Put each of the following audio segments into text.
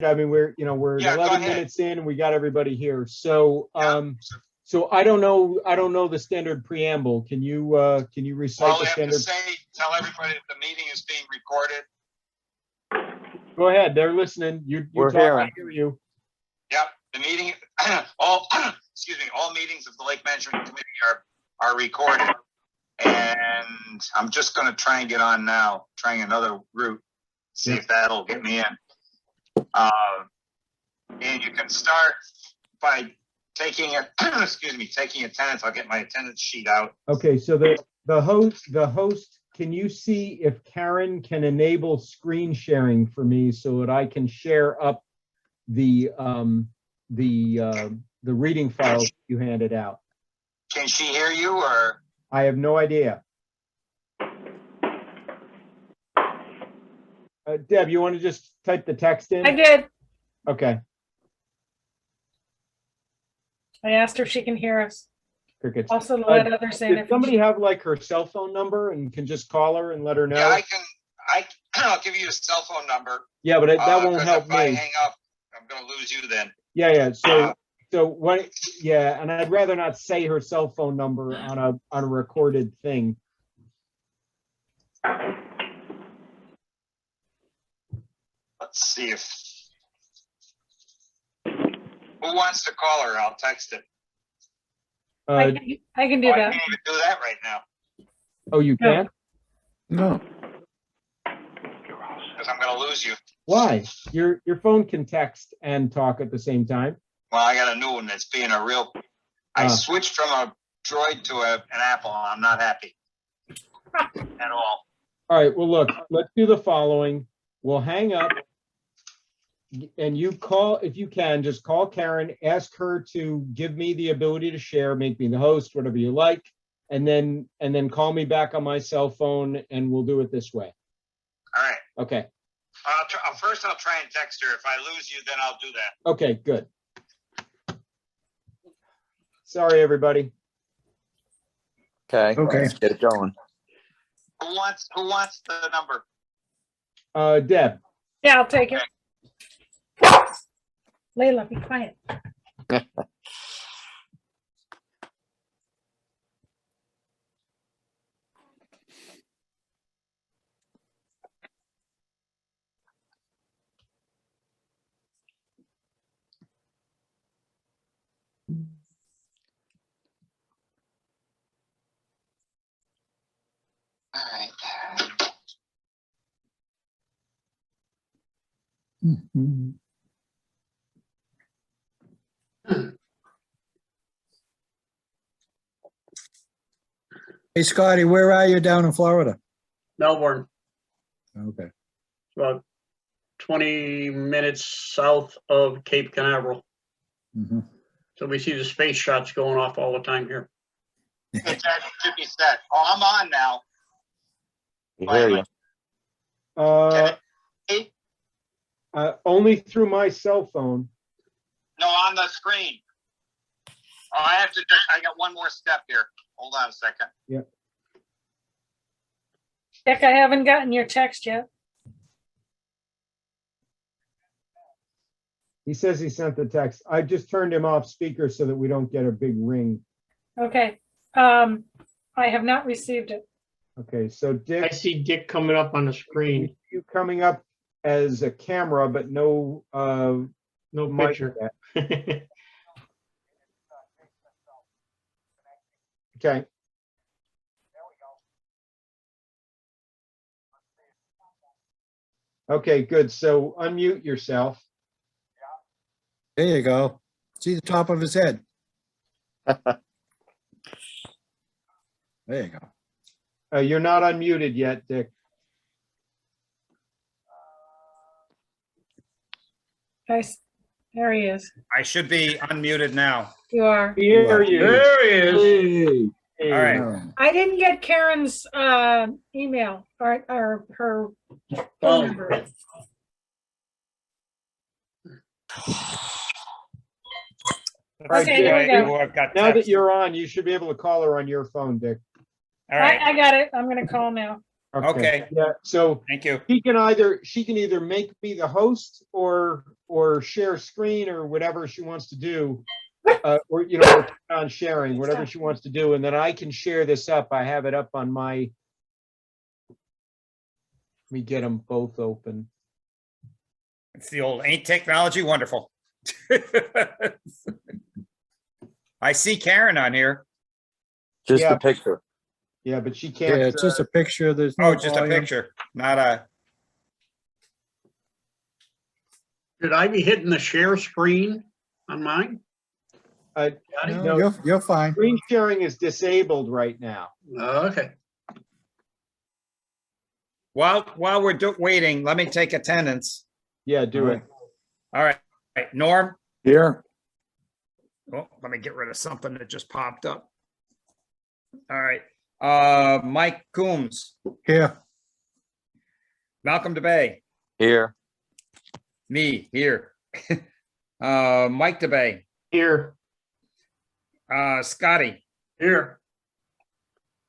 I mean, we're 11 minutes in and we got everybody here. So, so I don't know the standard preamble. Can you recite the standard? Tell everybody that the meeting is being recorded. Go ahead. They're listening. We're hearing. I hear you. Yep. The meeting, all meetings of the Lake Management Committee are recorded. And I'm just going to try and get on now, trying another route, see if that'll get me in. And you can start by taking taking attendance. I'll get my attendance sheet out. Okay, so the host, can you see if Karen can enable screen sharing for me so that I can share up the reading files you handed out? Can she hear you, or? I have no idea. Deb, you want to just type the text in? I did. Okay. I asked her if she can hear us. Crickets. Also, let others in. Does somebody have like her cell phone number and can just call her and let her know? Yeah, I'll give you a cell phone number. Yeah, but that won't help if me. I hang up, I'm going to lose you then. Yeah. So what? Yeah, and I'd rather not say her cell phone number on a recorded thing. Let's see if who wants to call her. I'll text it. I can do I that. can't even do that right now Oh, you can't? No. because I'm going to lose you. Why? Your phone can text and talk at the same time. Well, I got a new one that's being a real. I switched from a Droid to an Apple. And I'm not happy at all. All right. Well, look. Let's do the following. We'll hang up, and you call if you can. Just call Karen. Ask her to give me the ability to share. Make me the host, whatever you like, and then call me back on my cell phone, and we'll do it this way. All right. Okay. First, I'll try and text her. If I lose you, then I'll do that. Okay. Good. Sorry, everybody. Okay. Okay. Let's get it going. Who wants the number? Deb. Yeah, I'll take it. Layla, be quiet. All right. Mhm. Hey, Scotty, where are you down in Florida? Melbourne, Okay. about 20 minutes south of Cape Canaveral. Mhm. So we see the space shots going off all the time here. It should be set. Oh, I'm on now. We hear you. Only through my cell phone. No, on the screen. Oh, I got one more step here. Hold on a second. Dick, I haven't gotten your text yet. He says he sent the text. I just turned him off speaker so that we don't get a big ring. Okay. I have not received it. Okay, so I Dick, see Dick coming up on the screen. you coming up as a camera, but no No mic picture. yet. Okay. Okay, good. So unmute yourself. There you go. See the top of his head. There you go. You're not unmuted yet, Dick. Nice. There he is. I should be unmuted now. You are. Hear you. There he is. Hey. All right. Oh, I didn't get Karen's email or her phone number. right, Okay, here we Dick. go. Now that you're on, you should be able to call her on your phone, Dick. All right. I got it. I'm going to call now. All Okay. Yeah, so Thank you. she can either make me the host or share screen or whatever she wants to do. Or, you know, or turn on sharing, whatever she wants to do, and then I can share this up. I have it up on my. Let me get them both open. It's the old ain't technology wonderful. I see Karen on here. Just Yeah. a picture. Yeah, but she Yeah, can't. it's just a picture. There's Oh, no just a volume. picture, not a, Should I be hitting the share screen on mine? No, you're fine. Screen sharing is disabled right now. Okay. while we're waiting, let me take attendance. Yeah, do it. All right, Norm. Here. Oh, let me get rid of something that just popped up. All right, Mike Coombs, Here. Malcolm DeBay, Here. me here. Mike DeBay, Here. Scotty, Here.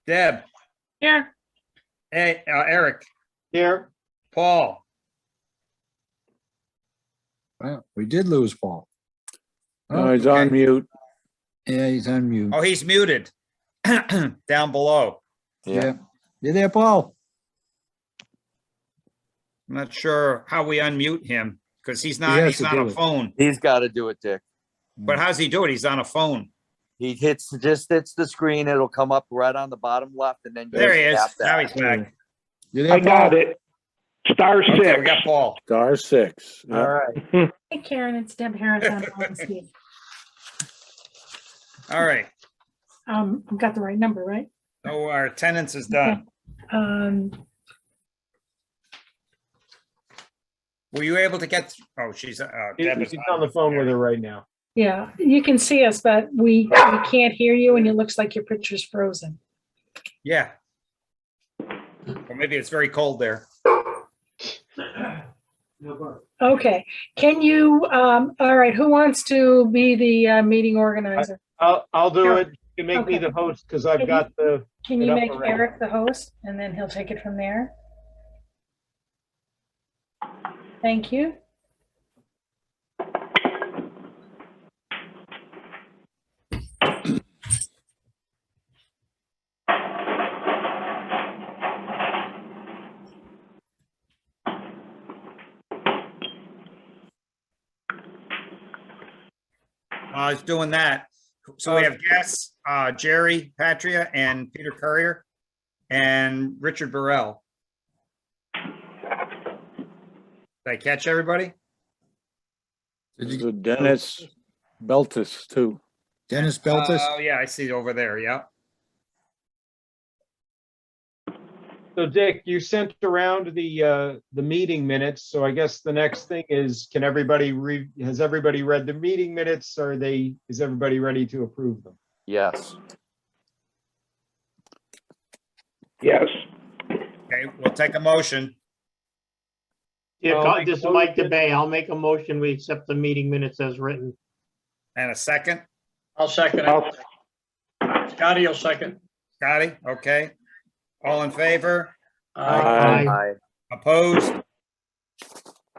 Deb, Here, Eric, Here, Paul. Well, we did lose Paul. No, he's okay. on mute. Yeah, he's on mute. Oh, he's muted down below. Yeah. You there, Paul? I'm not sure how we unmute him because he's has on to do a it. phone. He's got to do it, Dick. But how's he do it? He's on a phone. He just hits the screen. It'll come up right on the bottom left, and then you There he is. tap that. Now he's back. You there, I got Paul? it. Star Okay, we six. got Paul. Star 6. all right. hey Karen, it's Deb Harrison. All right. I've got the right number, right? So our attendance is done. Were you able to get? Oh, she's Deb is He's on the phone with her right now. Yeah, you can see us, but we can't hear you and it looks like your picture's frozen. Yeah. Or maybe it's very cold there. Okay, can you, all right, who wants to be the meeting organizer? I'll do Sure. it. You can make me Okay. the host because I've got the. Can it you up make already. Eric the host and then he'll take it from there? Thank you. I was doing that. So we have guests, Jerry Patria and Peter Courier and Richard Burrell. Did I catch everybody? Did you, Dennis Beltis, too. Dennis Beltis? Oh, yeah, I see it over there. Yeah. So Dick, you sent around the meeting minutes. So I guess the next thing is, has everybody read the meeting minutes? Is everybody ready to approve them? Yes. Yes. Okay, we'll take a motion. Yeah, this is Mike DeBay. I'll make a motion. We accept the meeting minutes as written. And a second. I'll second it. Scotty will second. Scotty, okay. All in favor? Aye. Opposed?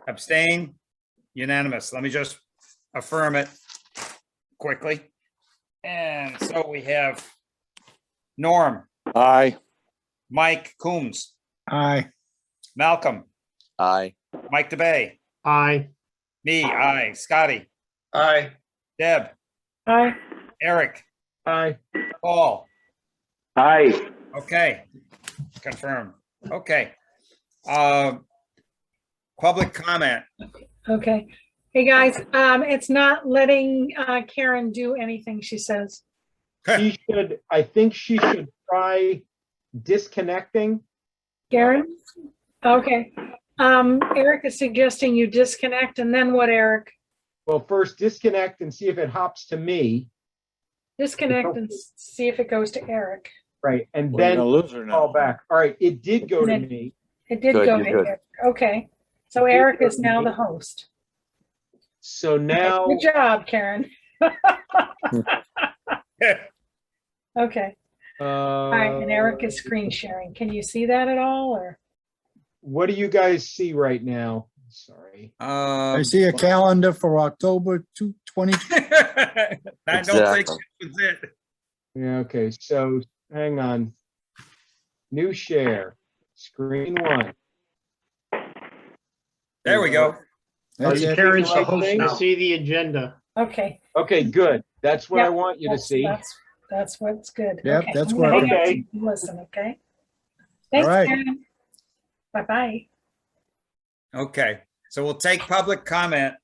Abstain? Unanimous. Let me just affirm it quickly. And so we have Norm, Aye. Mike Coombs, Aye. Malcolm, Aye. Mike DeBay, Aye. me, aye, Scotty, Aye. Deb, Aye. Eric, Aye. Paul. Aye. Okay, confirmed. Okay. Public comment. Okay. Hey, guys, it's not letting Karen do anything, she says. I think she should try disconnecting. Karen? Okay. Eric is suggesting you disconnect and then what, Eric? Well, first disconnect and see if it hops to me. Disconnect and see if it goes to Eric. Right, and We're then gonna lose her call now. back. All right, it did go to And then- me. It did Good, go you're to good. Eric. Okay. So It did Eric go is to now me. the host. So now, Good job, Karen. Okay. All right, and Eric is screen sharing. Can you see that at all, or? What do you guys see right now? Sorry. I see a calendar for October 20. I don't think Exactly. that was it. Yeah, okay, so hang on. New share, screen one. There we go. That's it. Karen's the host I now. see the agenda. Okay. Okay, good. That's what I Yep, want you to that's- see. That's what's good. Yep, Okay, that's I'm gonna hang working. up so Okay. you can listen, okay? Thanks, right. Karen. Bye-bye. Okay, so we'll take public comment.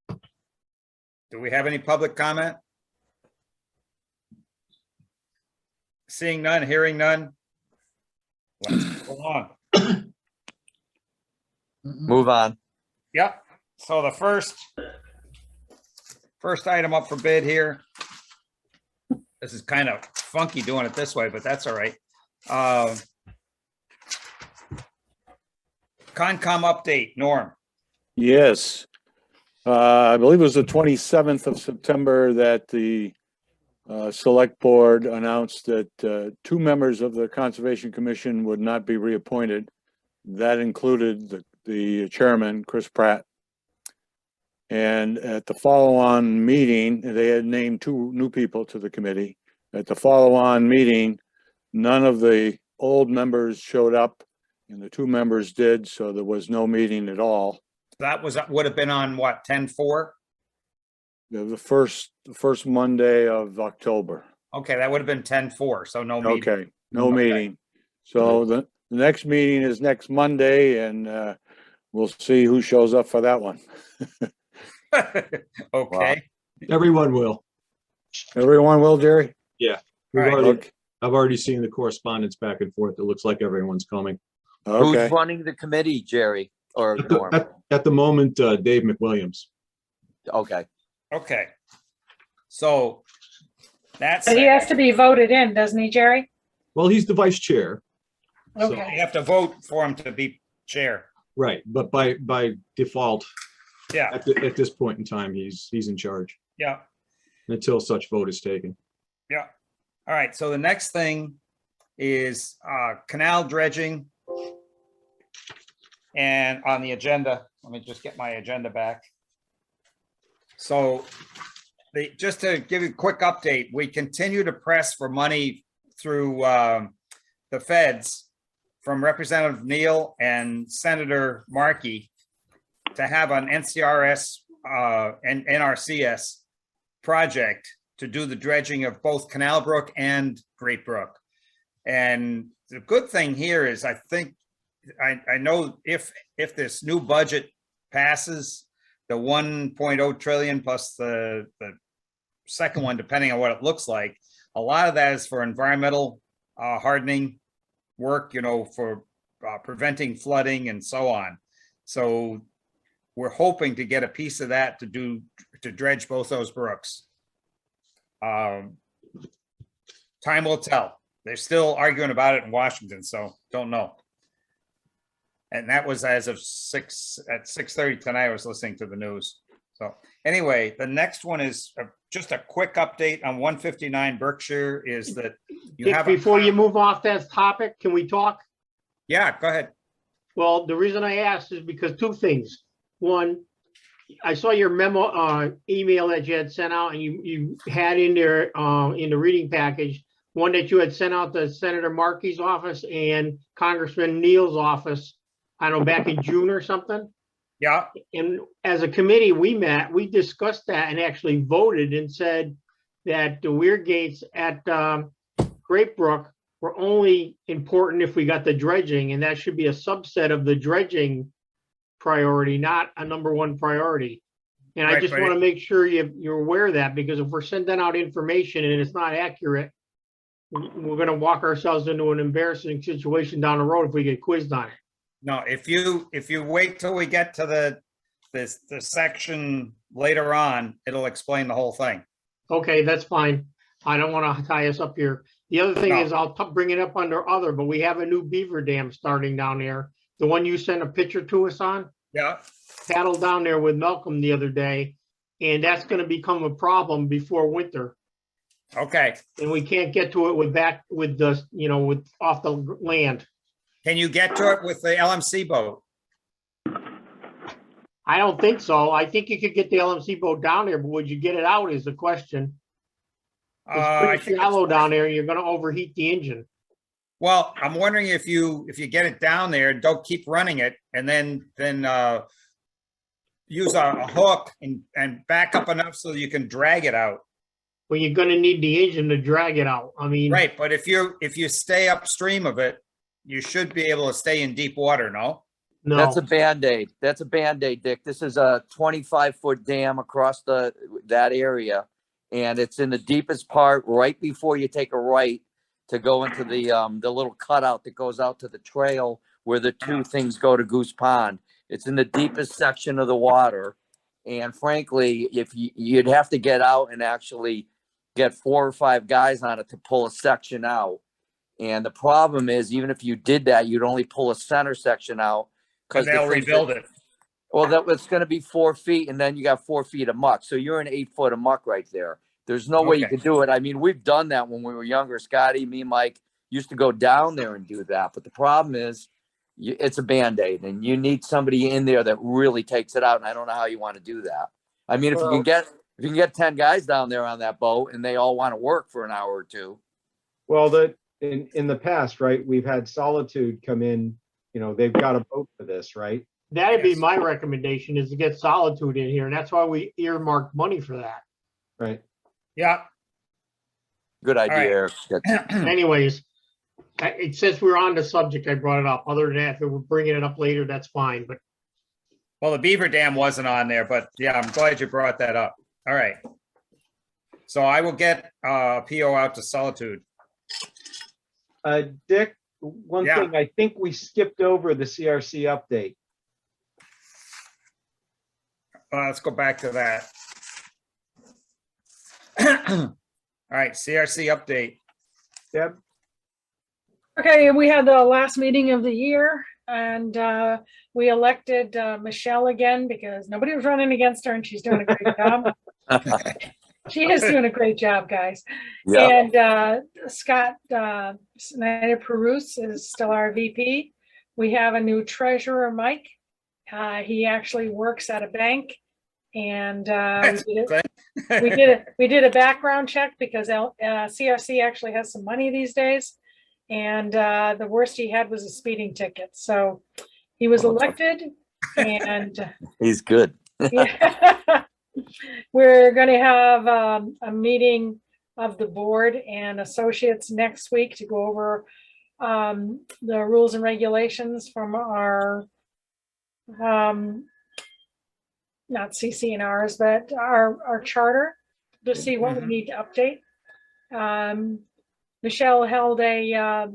Do we have any public comment? Seeing none, hearing none. Let's go on. Move on. Yep, so the first item up for bid here. This is kind of funky doing it this way, but that's all right. Concom update, Norm. Yes. I believe it was the 27th of September that the Select Board announced that 2 members of the Conservation Commission would not be reappointed. That included the chairman, Chris Pratt. And at the follow-on meeting, they had named 2 new people to the committee. At the follow-on meeting, none of the old members showed up and the 2 members did, so there was no meeting at all. That would have been on what, 10/4? The first Monday of October. Okay, that would have been 10/4, so no meeting. Okay, no Okay. meeting. So the next meeting is next Monday and we'll see who shows up for that one. Okay, Everyone will. Everyone will, Jerry? We've All right. already, Okay. I've already seen the correspondence back and forth. It looks like everyone's coming. Okay. Who's running the committee, Jerry or At the, Norm? at the moment, Dave McWilliams. Okay. okay. So that's, But he you has to be voted in, doesn't he, Jerry? Well, he's the vice chair. So- Okay. have to vote for him to be chair. Right, but by default, Yeah, at this point in time, he's in charge yeah, until such vote is taken. yeah. All right, so the next thing is canal dredging. And on the agenda, let me just get my agenda back. So just to give you a quick update, we continue to press for money through the feds from Representative Neal and Senator Markey to have an NCRS and NRCS project to do the dredging of both Canal Brook and Great Brook. And the good thing here is I think, I know if this new budget passes, the 1.0 trillion plus the second one, depending on what it looks like, a lot of that is for environmental hardening work, for preventing flooding and so on. So we're hoping to get a piece of that to dredge both those brooks. Time will tell. They're still arguing about it in Washington, so don't know. And that was as of 6:30 tonight. I was listening to the news. So anyway, the next one is just a quick update on 159 Berkshire is that you have. Before you move off that topic, can we talk? Yeah, go ahead. Well, the reason I asked is because 2 things. One, I saw your memo, email that you had sent out and you had in there, in the reading package, one that you had sent out to Senator Markey's office and Congressman Neal's office, I don't know, back in June or something. Yeah, And as a committee, we discussed that and actually voted and said that the weir gates at Great Brook were only important if we got the dredging, and that should be a subset of the dredging priority, not a number 1 priority. And I Right, just but want to make sure you're aware of that, because if we're sending out information and it's not accurate, we're going to walk ourselves into an embarrassing situation down the road if we get quizzed on it. no, if you wait till we get to the section later on, it'll explain the whole thing. Okay, that's fine. I don't want to tie us up here. The other thing No. is I'll bring it up under other, but we have a new beaver dam starting down there. The one you sent a picture to us on, Yeah, paddled down there with Malcolm the other day. And that's going to become a problem before winter. Okay. and we can't get to it with the, with off the land. Can you get to it with the LMC boat? I don't think so. I think you could get the LMC boat down there, but would you get it out is the question. I It's think pretty shallow down there. You're gonna overheat the engine. Well, I'm wondering if you get it down there, don't keep running it, and then use a hook and back up enough so that you can drag it out. Well, you're gonna need the engine to drag it out. I mean, Right, but if you stay upstream of it, you should be able to stay in deep water, no? no. That's a Band-Aid. That's a Band-Aid, Dick. This is a 25-foot dam across that area. And it's in the deepest part right before you take a right to go into the little cutout that goes out to the trail where the two things go to Goose Pond. It's in the deepest section of the water. And frankly, if you'd have to get out and actually get 4 or 5 guys on it to pull a section out. And the problem is, even if you did that, you'd only pull a center section out. Because they'll rebuild it. Well, that was going to be 4 feet, and then you got 4 feet of muck. So you're an 8 foot of muck right there. There's no way you Okay. could do it. I mean, we've done that when we were younger. Scotty, me, Mike used to go down there and do that. But the problem is, it's a Band-Aid, and you need somebody in there that really takes it out. And I don't know how you want to do that. I mean, if you can get 10 guys down there on that boat, and they all want to work for an hour or two. Well, in the past, right, we've had Solitude come in, they've got a boat for this, right? That'd be Yes. my recommendation, is to get Solitude in here, and that's why we earmarked money for that. Right. Yeah. Good idea, right. Eric. Anyways, it says we're on the subject. I brought it up. Other than that, if we're bringing it up later, that's fine. But Well, the Beaver Dam wasn't on there, but yeah, I'm glad you brought that up. All right. So I will get a PO out to Solitude. Dick, one Yeah. thing, I think we skipped over the CRC update. Let's go back to that. All right, CRC update. Deb? Okay, we had the last meeting of the year, and we elected Michelle again because nobody was running against her, and she's doing a great job. She is doing a great job, guys. Yeah. And Scott Snyder Perouse is still our VP. We have a new treasurer, Mike. He actually works at a bank, and we did a background check because CRC actually has some money these days, and the worst he had was a speeding ticket. So he was elected, and He's good. yeah. We're going to have a meeting of the board and associates next week to go over the rules and regulations from our not CCNRs, but our charter, to see what we need to update. Michelle held a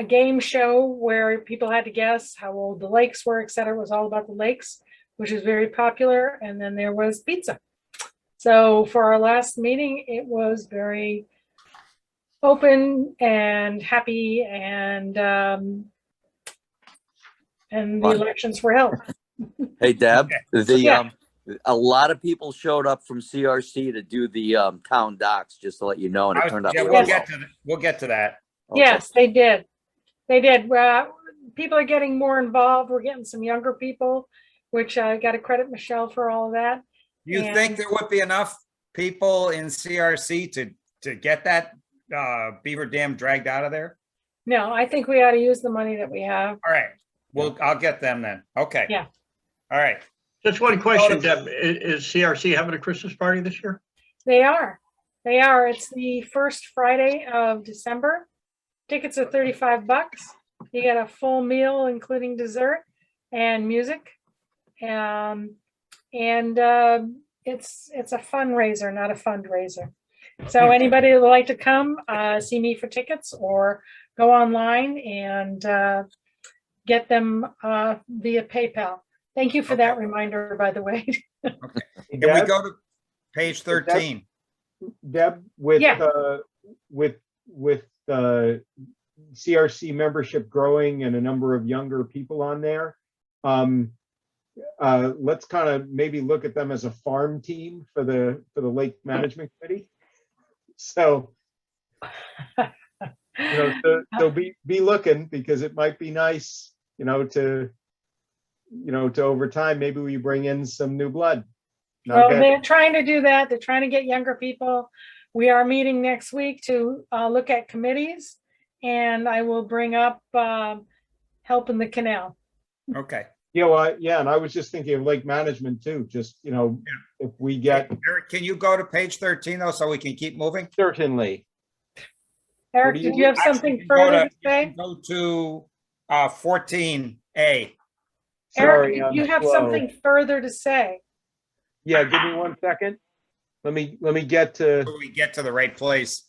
game show where people had to guess how old the lakes were, et cetera. It was all about the lakes, which is very popular. And then there was pizza. So for our last meeting, it was very open and happy, and the elections were held. Hey, Deb, Yeah. a lot of people showed up from CRC to do the town docs, just to let you know, and it turned out Yeah, really we'll well. get to that. Okay. Yes, they did. They did. People are getting more involved. We're getting some younger people, which I got to credit Michelle for all of that. You And- think there would be enough people in CRC to get that Beaver Dam dragged out of there? No, I think we ought to use the money that we have. All right. Well, I'll get them then. Okay. Yeah. All right. Just one question, Deb. Is CRC having a Christmas party this year? They are. They are. It's the first Friday of December. Tickets are $35. You get a full meal, including dessert and music. And it's a fundraiser, not a fundraiser. So anybody who would like to come, see me for tickets, or go online and get them via PayPal. Thank you for that Okay. reminder, by the way. Can we go to page 13? Deb, with Yeah. with CRC membership growing and a number of younger people on there, let's kind of maybe look at them as a farm team for the Lake Management Committee. So, so be looking, because it might be nice, to over time, maybe we bring in some new blood. Well, they're trying to do that. They're trying to get younger people. We are meeting next week to look at committees, and I will bring up help in the canal. Okay. Yeah, well, yeah, and I was just thinking of lake management too, just, if we get. Eric, can you go to page 13 though, so we can keep moving? Certainly. Eric, did you have something further to say? Go to 14A. Sorry, Eric, I'm you have slow. something further to say? Yeah, give me 1 second. Let me get to. So we get to the right place.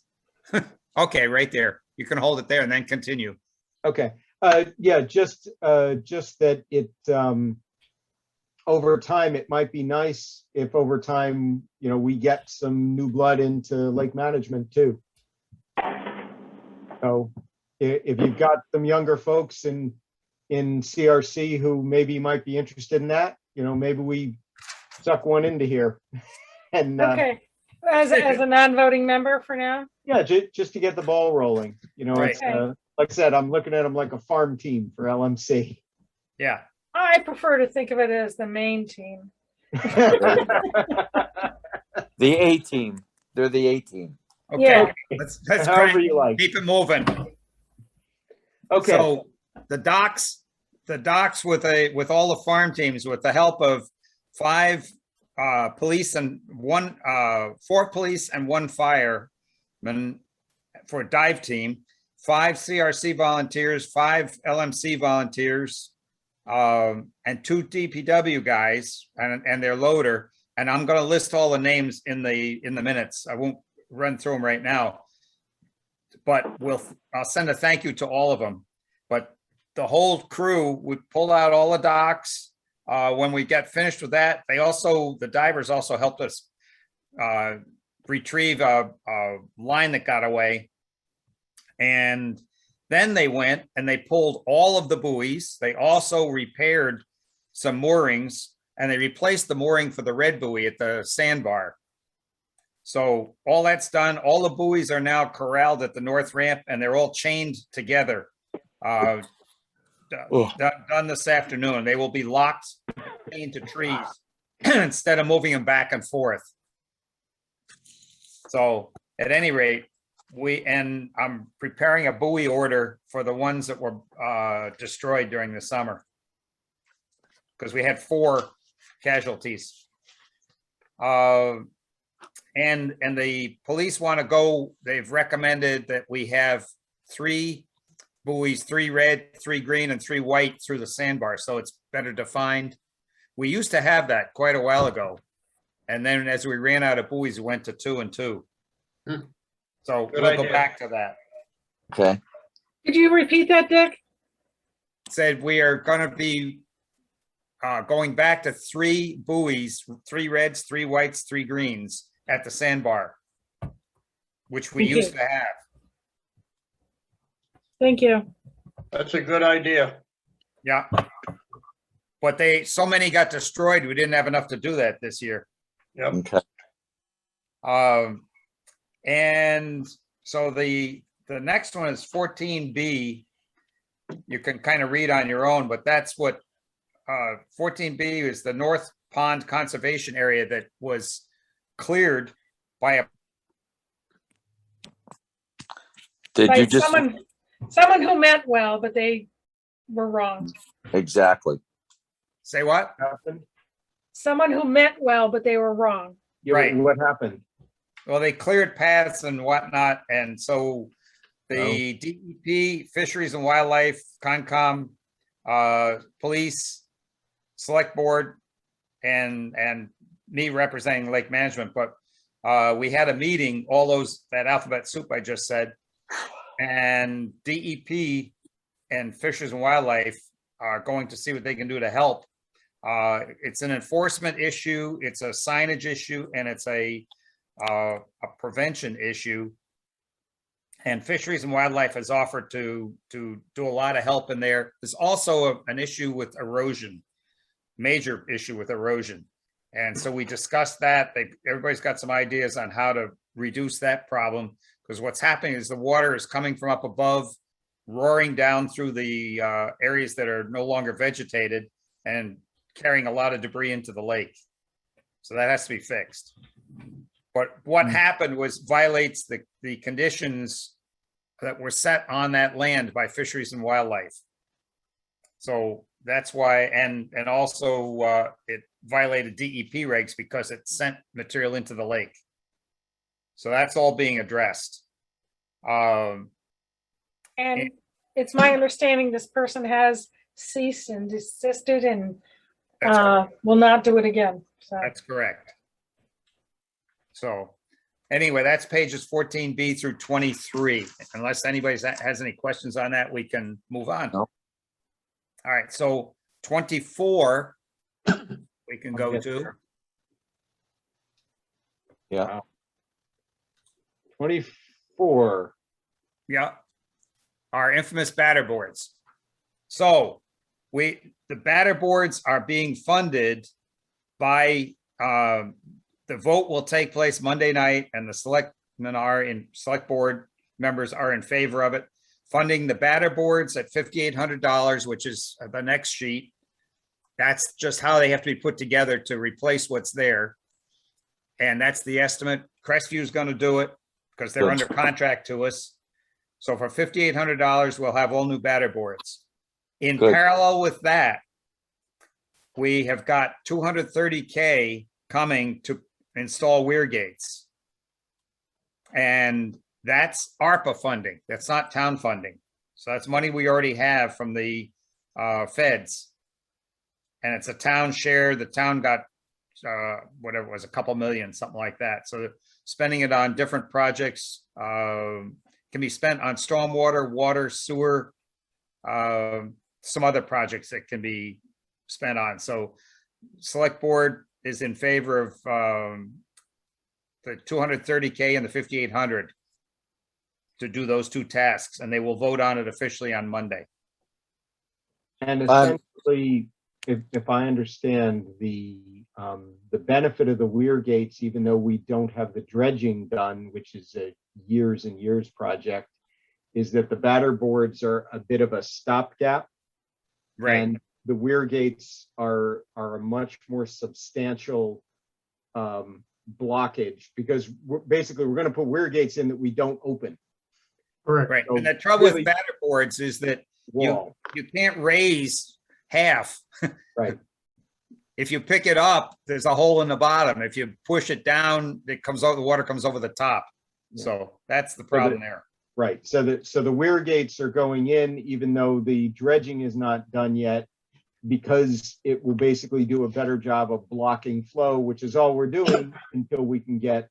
Okay, right there. You can hold it there and then continue. Okay, yeah, just that it, over time, it might be nice if over time, we get some new blood into lake management too. So if you've got some younger folks in CRC who maybe might be interested in that, maybe we suck one into here. And Okay, as a non-voting member for now? yeah, just to get the ball rolling, Right. it's, like I said, I'm looking at them like a farm team for LMC. Yeah. I prefer to think of it as the main team. The A team. They're the A team. Okay. Yeah. Let's However you like. keep it moving. Okay, So the docks with all the farm teams, with the help of 5 police and 4 police and 1 fireman for a dive team, 5 CRC volunteers, 5 LMC volunteers, and 2 DPW guys and their loader. And I'm going to list all the names in the minutes. I won't run through them right now, but I'll send a thank you to all of them. But the whole crew would pull out all the docks. When we get finished with that, the divers also helped us retrieve a line that got away. And then they went and they pulled all of the buoys. They also repaired some moorings, and they replaced the mooring for the red buoy at the sandbar. So all that's done. All the buoys are now corralled at the north ramp, and they're all chained together. Done this afternoon. They will be locked into trees instead of moving them back and forth. So at any rate, I'm preparing a buoy order for the ones that were destroyed during the summer, because we had 4 casualties. And the police want to go. They've recommended that we have 3 buoys, 3 red, 3 green, and 3 white through the sandbar, so it's better defined. We used to have that quite a while ago, and then as we ran out of buoys, we went to 2 and 2. So Good we'll go idea. back to that. Okay. Could you repeat that, Dick? Said we are going to be going back to 3 buoys, 3 reds, 3 whites, 3 greens at the sandbar, which we Thank you. used to have. Thank you. That's a good idea. Yeah. But so many got destroyed. We didn't have enough to do that this year. Yep. Okay. And so the next one is 14B. You can kind of read on your own, but that's what 14B is, the North Pond Conservation Area that was cleared by Did you Like just someone who meant well, but they were wrong. exactly? say what? happened? Someone who meant well, but they were wrong. Yeah, Right. What happened? Well, they cleared paths and whatnot, and so the DEP, Fisheries and Wildlife, Concom, police, select board, and me representing Lake Management, but we had a meeting, all that alphabet soup I just said, and DEP and Fisheries and Wildlife are going to see what they can do to help. It's an enforcement issue, it's a signage issue, and it's a prevention issue. And Fisheries and Wildlife has offered to do a lot of help in there. There's also an issue with erosion. major issue with erosion. And so we discussed that. Everybody's got some ideas on how to reduce that problem, because what's happening is the water is coming from up above, roaring down through the areas that are no longer vegetated and carrying a lot of debris into the lake. So that has to be fixed. But what happened was violates the conditions that were set on that land by Fisheries and Wildlife. So that's why, and also it violated DEP regs because it sent material into the lake. So that's all being addressed. And it's my understanding this person has ceased and desisted and That's correct. will not do it again. So That's correct. So anyway, that's pages 14B through 23. Unless anybody has any questions on that, we can move on. No. All right, so 24, we can go Yes, to. sir. Yeah. 24. Yeah. Our infamous batter boards. So the batter boards are being funded by, the vote will take place Monday night, and the select board members are in favor of it. Funding the batter boards at $5,800, which is the next sheet. That's just how they have to be put together to replace what's there. And that's the estimate. Crestview is going to do it because they're under contract to us. So for $5,800, we'll have all new batter boards. In Good. parallel with that, we have got $230K coming to install weir gates. And that's ARPA funding. That's not town funding. So that's money we already have from the feds. And it's a town share. The town got whatever it was, a couple million, something like that. So spending it on different projects can be spent on stormwater, water, sewer, some other projects that can be spent on. So select board is in favor of the $230K and the $5,800 to do those two tasks, and they will vote on it officially on Monday. And essentially, if I understand the benefit of the weir gates, even though we don't have the dredging done, which is a years and years project, is that the batter boards are a bit of a stopgap. Right. And the weir gates are a much more substantial blockage, because we're going to put weir gates in that we don't open. Correct. Right. So And the trouble really- with batter boards is that Wall. you can't raise half. Right. If you pick it up, there's a hole in the bottom. If you push it down, it comes out, the water comes over the top. Yeah. So that's the problem there. Right. So the weir gates are going in, even though the dredging is not done yet, because it will basically do a better job of blocking flow, which is all we're doing until we can get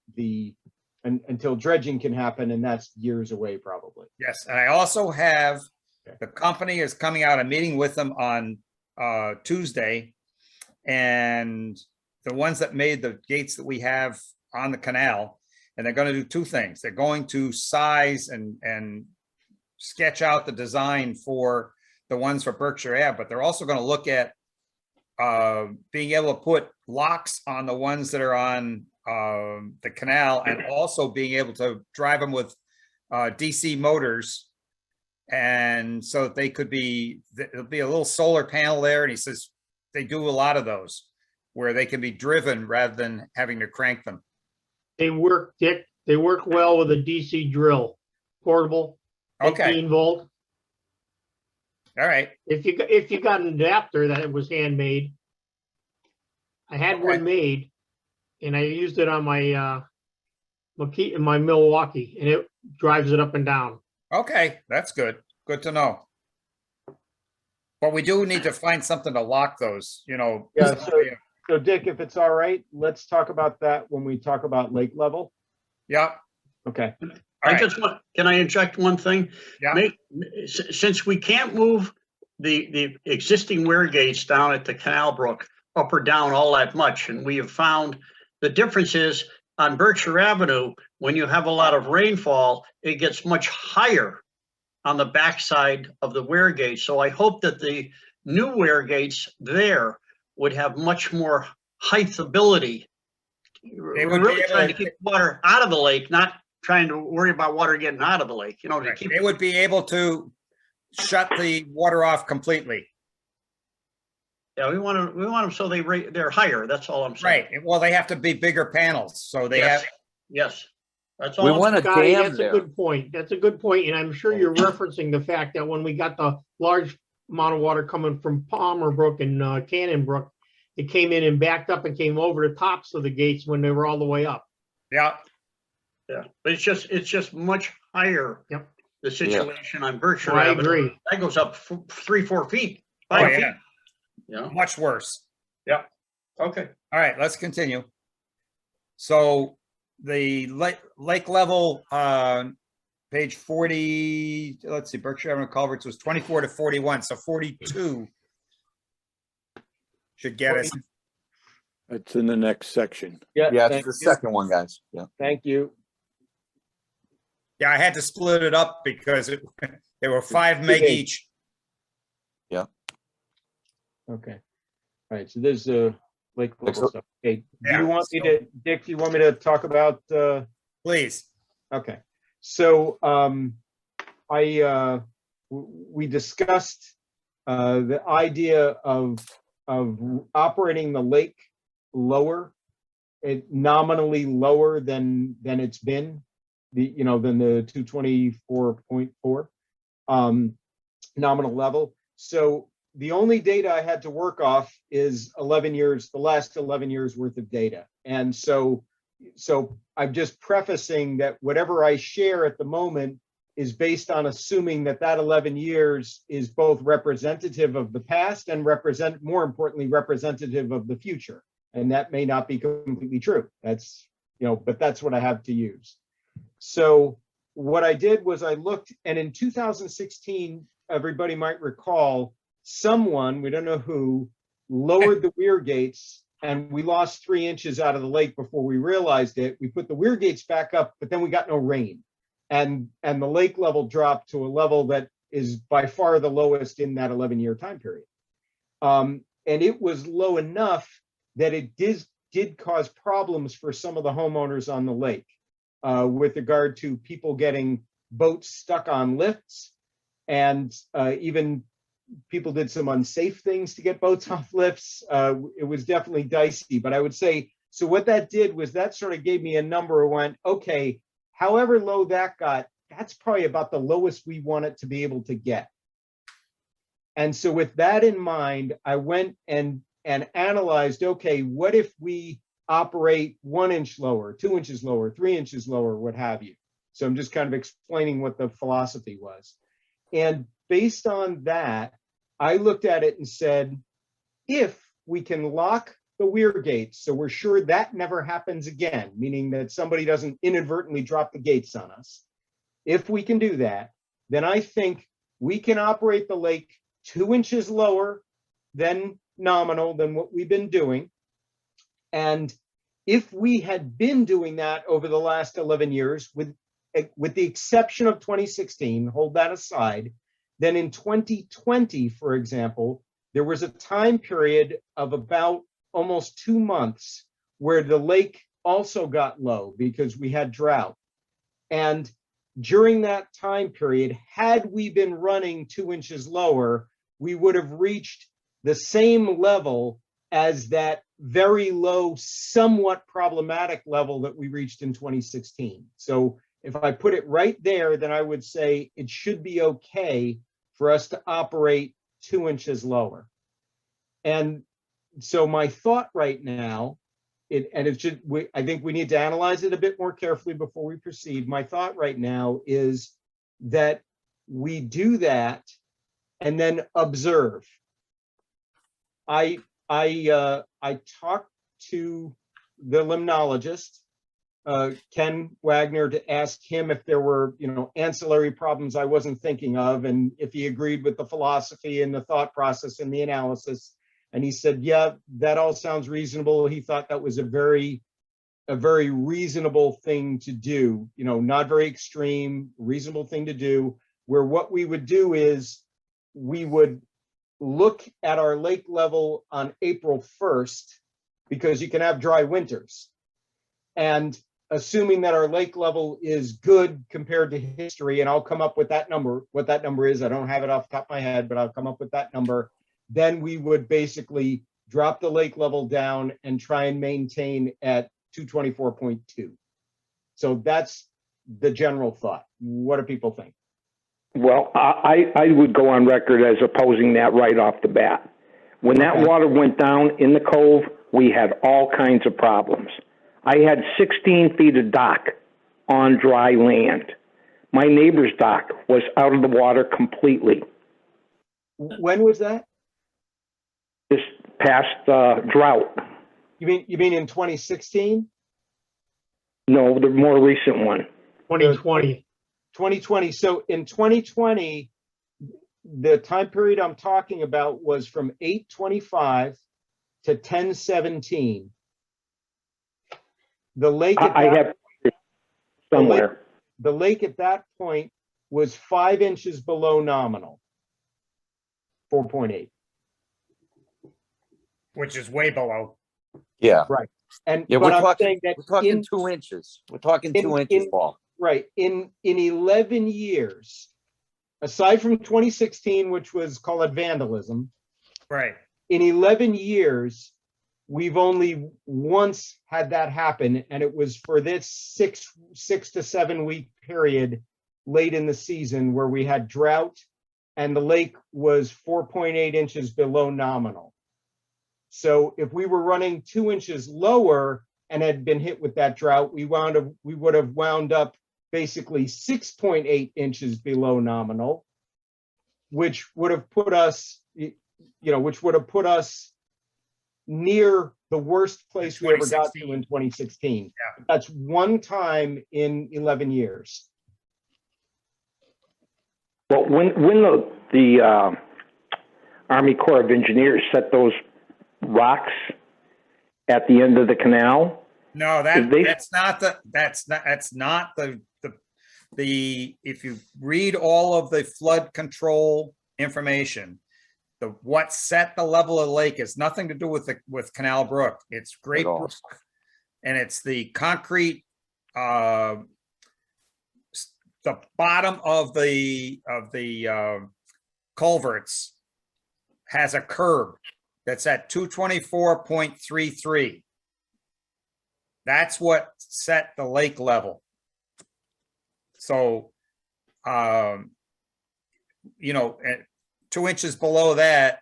until dredging can happen, and that's years away probably. Yes, and I also have, the company is coming out, I'm meeting with them on Tuesday. And the ones that made the gates that we have on the canal, and they're going to do two things. They're going to size and sketch out the design for the ones for Berkshire Ave, but they're also going to look at being able to put locks on the ones that are on the canal, and also being able to drive them with DC motors. And so that they could be, there'll be a little solar panel there. And he says they do a lot of those where they can be driven rather than having to crank them. They work, Dick, they work well with a DC drill, portable, Okay, 18 volt. all right. If you got an adapter that was handmade, I had Okay. one made, and I used it on my my Milwaukee, and it drives it up and down. Okay, that's good. Good to know. But we do need to find something to lock those, you know. Yeah, so Dick, if it's all right, let's talk about that when we talk about lake level. Yeah, Okay. all I right. just want, can I inject one thing? Yeah. Since we can't move the existing weir gates down at the Canal Brook up or down all that much, and we have found the difference is on Berkshire Avenue, when you have a lot of rainfall, it gets much higher on the backside of the weir gate. So I hope that the new weir gates there would have much more height ability. We're would be really able trying to- to keep water out of the lake, not trying to worry about water getting out of the lake, you know, to keep. They would be able to shut the water off completely. Yeah, we want them so they're higher. That's all I'm saying. Right. Well, they have to be bigger panels. So they Yes. have, Yes. That's We all. want a Scotty, dam that's a there. good point. That's a good point, and I'm sure you're referencing the fact that when we got the large amount of water coming from Palmer Brook and Cannon Brook, it came in and backed up and came over the tops of the gates when they were all the way up. yeah. Yeah, but it's just much higher. Yep. The situation on Berkshire I Avenue. agree. That goes up 3-4 feet. Oh, 5 feet. yeah. Yeah. Much worse. Okay. All right, let's continue. So the lake level, page 40, let's see, Berkshire Avenue culverts was 24 to 41, so 42 should get us. That's in the next section. Yeah, Yeah, thank it's the you. second one, guys. Yeah. Thank you. Yeah, I had to split it up because they were 5 meg Okay. each. Okay. All right, so there's lake level Excellent. stuff. Okay, do Yeah, you want me so- to, Dick, do you want me to talk about, Please. okay. So, we discussed, the idea of operating the lake lower, nominally lower than it's been, than the 224.4 nominal level. So the only data I had to work off is 11 years, the last 11 years worth of data. And so I'm just prefacing that whatever I share at the moment is based on assuming that 11 years is both representative of the past and more importantly, representative of the future. And that may not be completely true. That's, but that's what I have to use. So what I did was I looked, and in 2016, everybody might recall, someone, we don't know who, lowered the weir gates, and we lost 3 inches out of the lake before we realized it. We put the weir gates back up, but then we got no rain. And the lake level dropped to a level that is by far the lowest in that 11-year time period. And it was low enough that it did cause problems for some of the homeowners on the lake with regard to people getting boats stuck on lifts, and even people did some unsafe things to get boats off lifts. It was definitely dicey, but I would say, so what that did was that sort of gave me a number and went, okay, however low that got, that's probably about the lowest we want it to be able to get. And so with that in mind, I went and analyzed, okay, what if we operate 1 inch lower, 2 inches lower, 3 inches lower, what have you. So I'm just kind of explaining what the philosophy was. And based on that, I looked at it and said, if we can lock the weir gates, so we're sure that never happens again, meaning that somebody doesn't inadvertently drop the gates on us. If we can do that, then I think we can operate the lake 2 inches lower than nominal than what we've been doing. And if we had been doing that over the last 11 years, with the exception of 2016, hold that aside, then in 2020, for example, there was a time period of about almost 2 months where the lake also got low because we had drought. And during that time period, had we been running 2 inches lower, we would have reached the same level as that very low, somewhat problematic level that we reached in 2016. So if I put it right there, then I would say it should be okay for us to operate 2 inches lower. And so my thought right now, I think we need to analyze it a bit more carefully before we proceed. My thought right now is that we do that and then observe. I talked to the limnologist, Ken Wagner, to ask him if there were, ancillary problems I wasn't thinking of, and if he agreed with the philosophy and the thought process and the analysis. And he said, yeah, that all sounds reasonable. He thought that was a very reasonable thing to do, not very extreme, reasonable thing to do, where what we would do is we would look at our lake level on April 1st, because you can have dry winters. And assuming that our lake level is good compared to history, and I'll come up with that number, what that number is, I don't have it off the top of my head, but I'll come up with that number. Then we would basically drop the lake level down and try and maintain at 224.2. So that's the general thought. What do people think? Well, I would go on record as opposing that right off the bat. When that water went down in the cove, we had all kinds of problems. I had 16 feet of dock on dry land. My neighbor's dock was out of the water completely. When was that? This past drought. You mean in 2016? No, the more recent one. 2020. 2020. So in 2020, the time period I'm talking about was from 8/25 to 10/17. The lake at I that, have somewhere. the lake at that point was 5 inches below nominal. 4.8. Which is way below. Yeah. And Yeah, but we're I'm talking, saying that we're talking in, 2 inches. We're talking in- 2 inches, in- Paul. right, in 11 years, aside from 2016, which was called vandalism, Right. in 11 years, we've only once had that happen, and it was for this six to 7 week period late in the season where we had drought and the lake was 4.8 inches below nominal. So if we were running 2 inches lower and had been hit with that drought, we would have wound up basically 6.8 inches below nominal, which would have put us, near the worst place we ever got to in 2016. Yeah. That's one time in 11 years. Well, when the Army Corps of Engineers set those rocks at the end of the canal, No, that's not the, if you read all of the flood control information, what set the level of the lake is nothing to do with Canal Brook. It's Great At all. Brook. And it's the concrete, the bottom of the culverts has a curb that's at 224.33. That's what set the lake level. So, at 2 inches below that,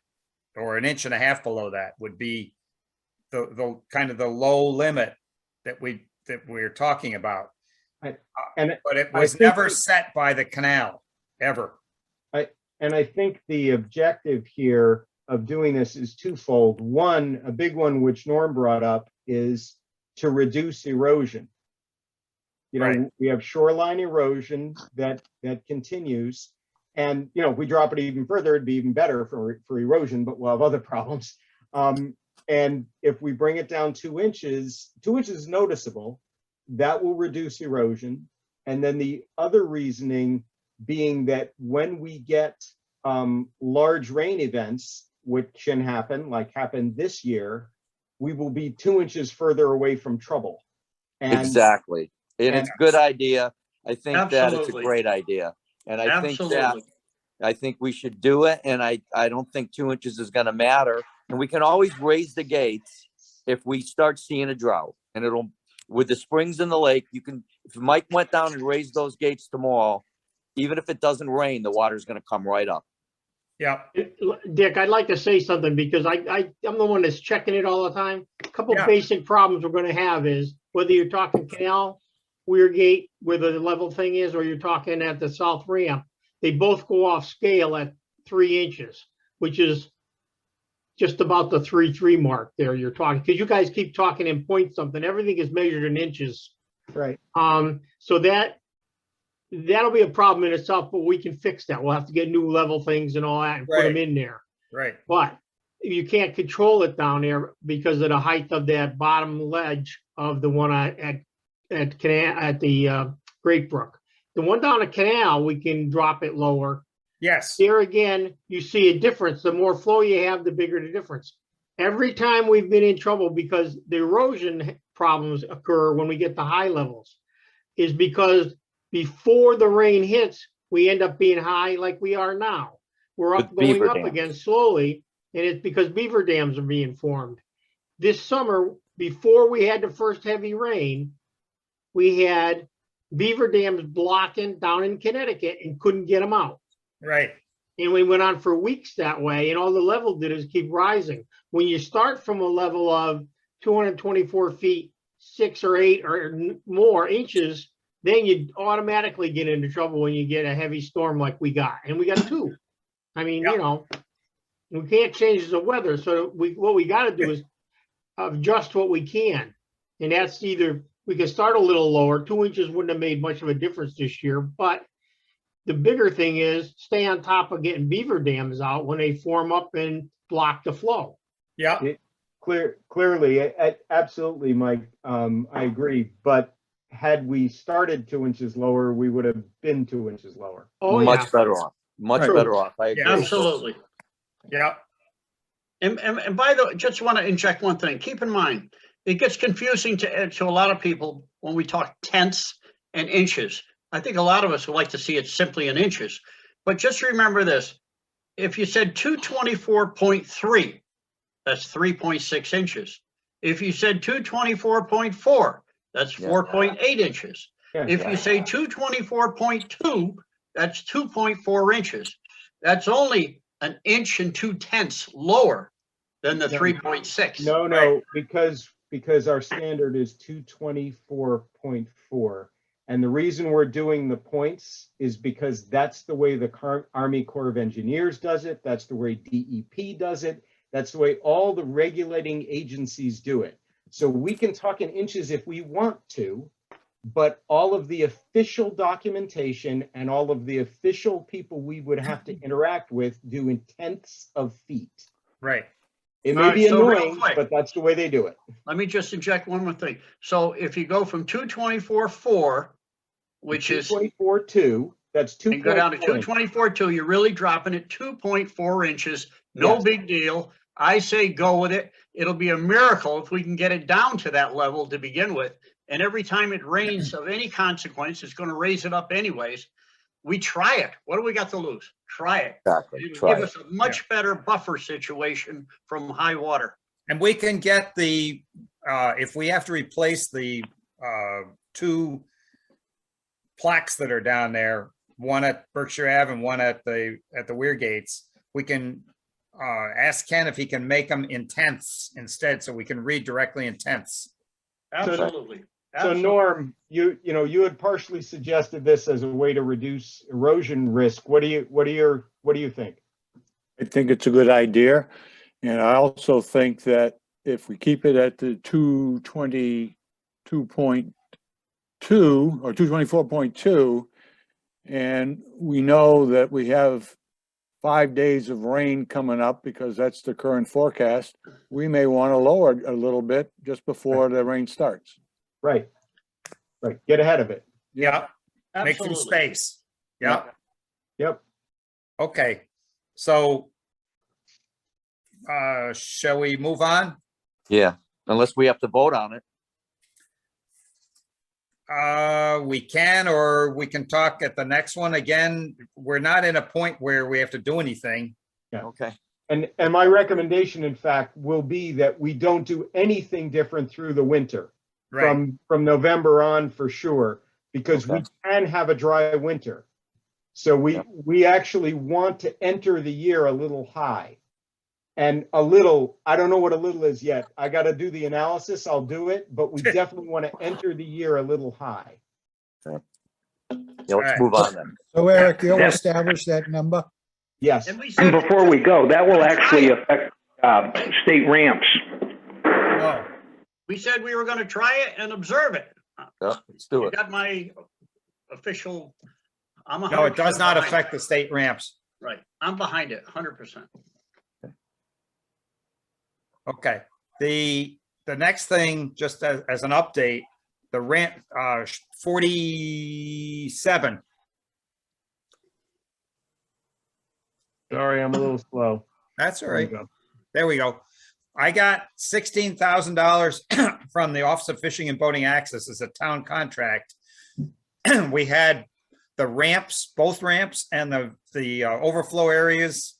or 1.5 inches below that, would be the kind of the low limit that we're talking about. But it was never set by the canal, ever. And I think the objective here of doing this is twofold. One, a big one, which Norm brought up, is to reduce erosion. Right. We have shoreline erosion that continues. And, if we drop it even further, it'd be even better for erosion, but we'll have other problems. And if we bring it down 2 inches, 2 inches is noticeable, that will reduce erosion. And then the other reasoning being that when we get large rain events, which can happen, like happened this year, we will be 2 inches further away from trouble. Exactly. And it's a good idea. I think that it's a Absolutely. great idea. And I think that Absolutely. I think we should do it. And I don't think 2 inches is going to matter. And we can always raise the gates if we start seeing a drought. And it'll, with the springs in the lake, you can, if Mike went down and raised those gates tomorrow, even if it doesn't rain, the water's going to come right up. Yeah. Dick, I'd like to say something because I'm the one that's checking it all the time. A couple Yeah. basic problems we're gonna have is whether you're talking canal, weir gate, where the level thing is, or you're talking at the south ramp, they both go off scale at 3 inches, which is just about the 3.3 mark there you're talking, because you guys keep talking in point something. Everything is measured in inches. Right. So that'll be a problem in itself, but we can fix that. We'll have to get new level things and all that and put them Right. in there. Right. But you can't control it down there because of the height of that bottom ledge of the one at the Great Brook. The one down the canal, we can drop it lower Yes, there again, you see a difference. The more flow you have, the bigger the difference. Every time we've been in trouble because the erosion problems occur when we get to high levels is because before the rain hits, we end up being high like we are now. We're up With beaver going up dams. again slowly, and it's because beaver dams are being formed. This summer, before we had the first heavy rain, we had beaver dams blocking down in Connecticut and couldn't get them out. right. And we went on for weeks that way, and all the level did is keep rising. When you start from a level of 224 feet, 6 or 8 or more inches, then you automatically get into trouble when you get a heavy storm like we got. And we got 2. I mean, Yep. you know, we can't change the weather. So what we got to do is adjust what we can. And that's either we can start a little lower. 2 inches wouldn't have made much of a difference this year, but the bigger thing is stay on top of getting beaver dams out when they form up and block the flow. Yeah, Clearly, absolutely, Mike. I agree. But had we started 2 inches lower, we would have been 2 inches lower. Oh, yeah. Much better off. Much Right. better off. I agree. Yeah. Absolutely. yeah. And by the way, just want to inject one thing. Keep in mind, it gets confusing to a lot of people when we talk tenths and inches. I think a lot of us would like to see it simply in inches. But just remember this. If you said 224.3, that's 3.6 inches. If you said 224.4, that's Yeah. 4.8 inches. Yeah. If you say 224.2, that's 2.4 inches. That's only an inch and 2/10 lower than the No. 3.6. No, because our standard is 224.4. And the reason we're doing the points is because that's the way the Army Corps of Engineers does it. That's the way DEP does it. That's the way all the regulating agencies do it. So we can talk in inches if we want to, but all of the official documentation and all of the official people we would have to interact with do in tenths of feet. Right. It All may right, be so real annoying, quick. but that's the way they do it. Let me just inject one more thing. So if you go from 224.4, which is, 224.2, that's and go down to 2.4. 224.2, you're really dropping it 2.4 inches. No Yes. big deal. I say go with it. It'll be a miracle if we can get it down to that level to begin with. And every time it rains of any consequence, it's going to raise it up anyways. We try it. What do we got to lose? Try it. Exactly. It would Try give it. us a much better buffer situation from high water. And we can get the, if we have to replace the 2 plaques that are down there, one at Berkshire Ave and one at the Weir Gates, we can ask Ken if he can make them in tenths instead, so we can read directly in tenths. Absolutely. So Norm, you had partially suggested this as a way to reduce erosion risk. What do you think? I think it's a good idea. And I also think that if we keep it at the 222.2 or 224.2, and we know that we have 5 days of rain coming up because that's the current forecast, we may want to lower it a little bit just before the rain starts. Right. Get ahead of it. Yeah. Make some Absolutely. space. Yeah. Yep. Okay. So shall we move on? Yeah. Unless we have to vote on it. We can, or we can talk at the next one. Again, we're not in a point where we have to do anything. Okay. And my recommendation, in fact, will be that we don't do anything different through the winter. Right. From November on for sure, because we Okay. can have a dry winter. So we actually want to enter the year a little high. And a little, I don't know what a little is yet. I got to do the analysis. I'll do it, but we definitely want to enter the year a little high. Yeah, let's Alright. move on then. So Eric, you'll Yes. establish that number? Yes. And we And said, before we go, that will actually affect state ramps. Oh, we said we were going to try it and observe it. Yeah, let's do You it. got my official, I'm 100% no, it does not behind affect the state ramps. it. Right. I'm behind it, 100%. Okay. The next thing, just as an update, the ramp 47. Sorry, I'm a little slow. That's all There we right. go. There we go. I got $16,000 from the Office of Fishing and Boating Access as a town contract. We had the ramps, both ramps and the overflow areas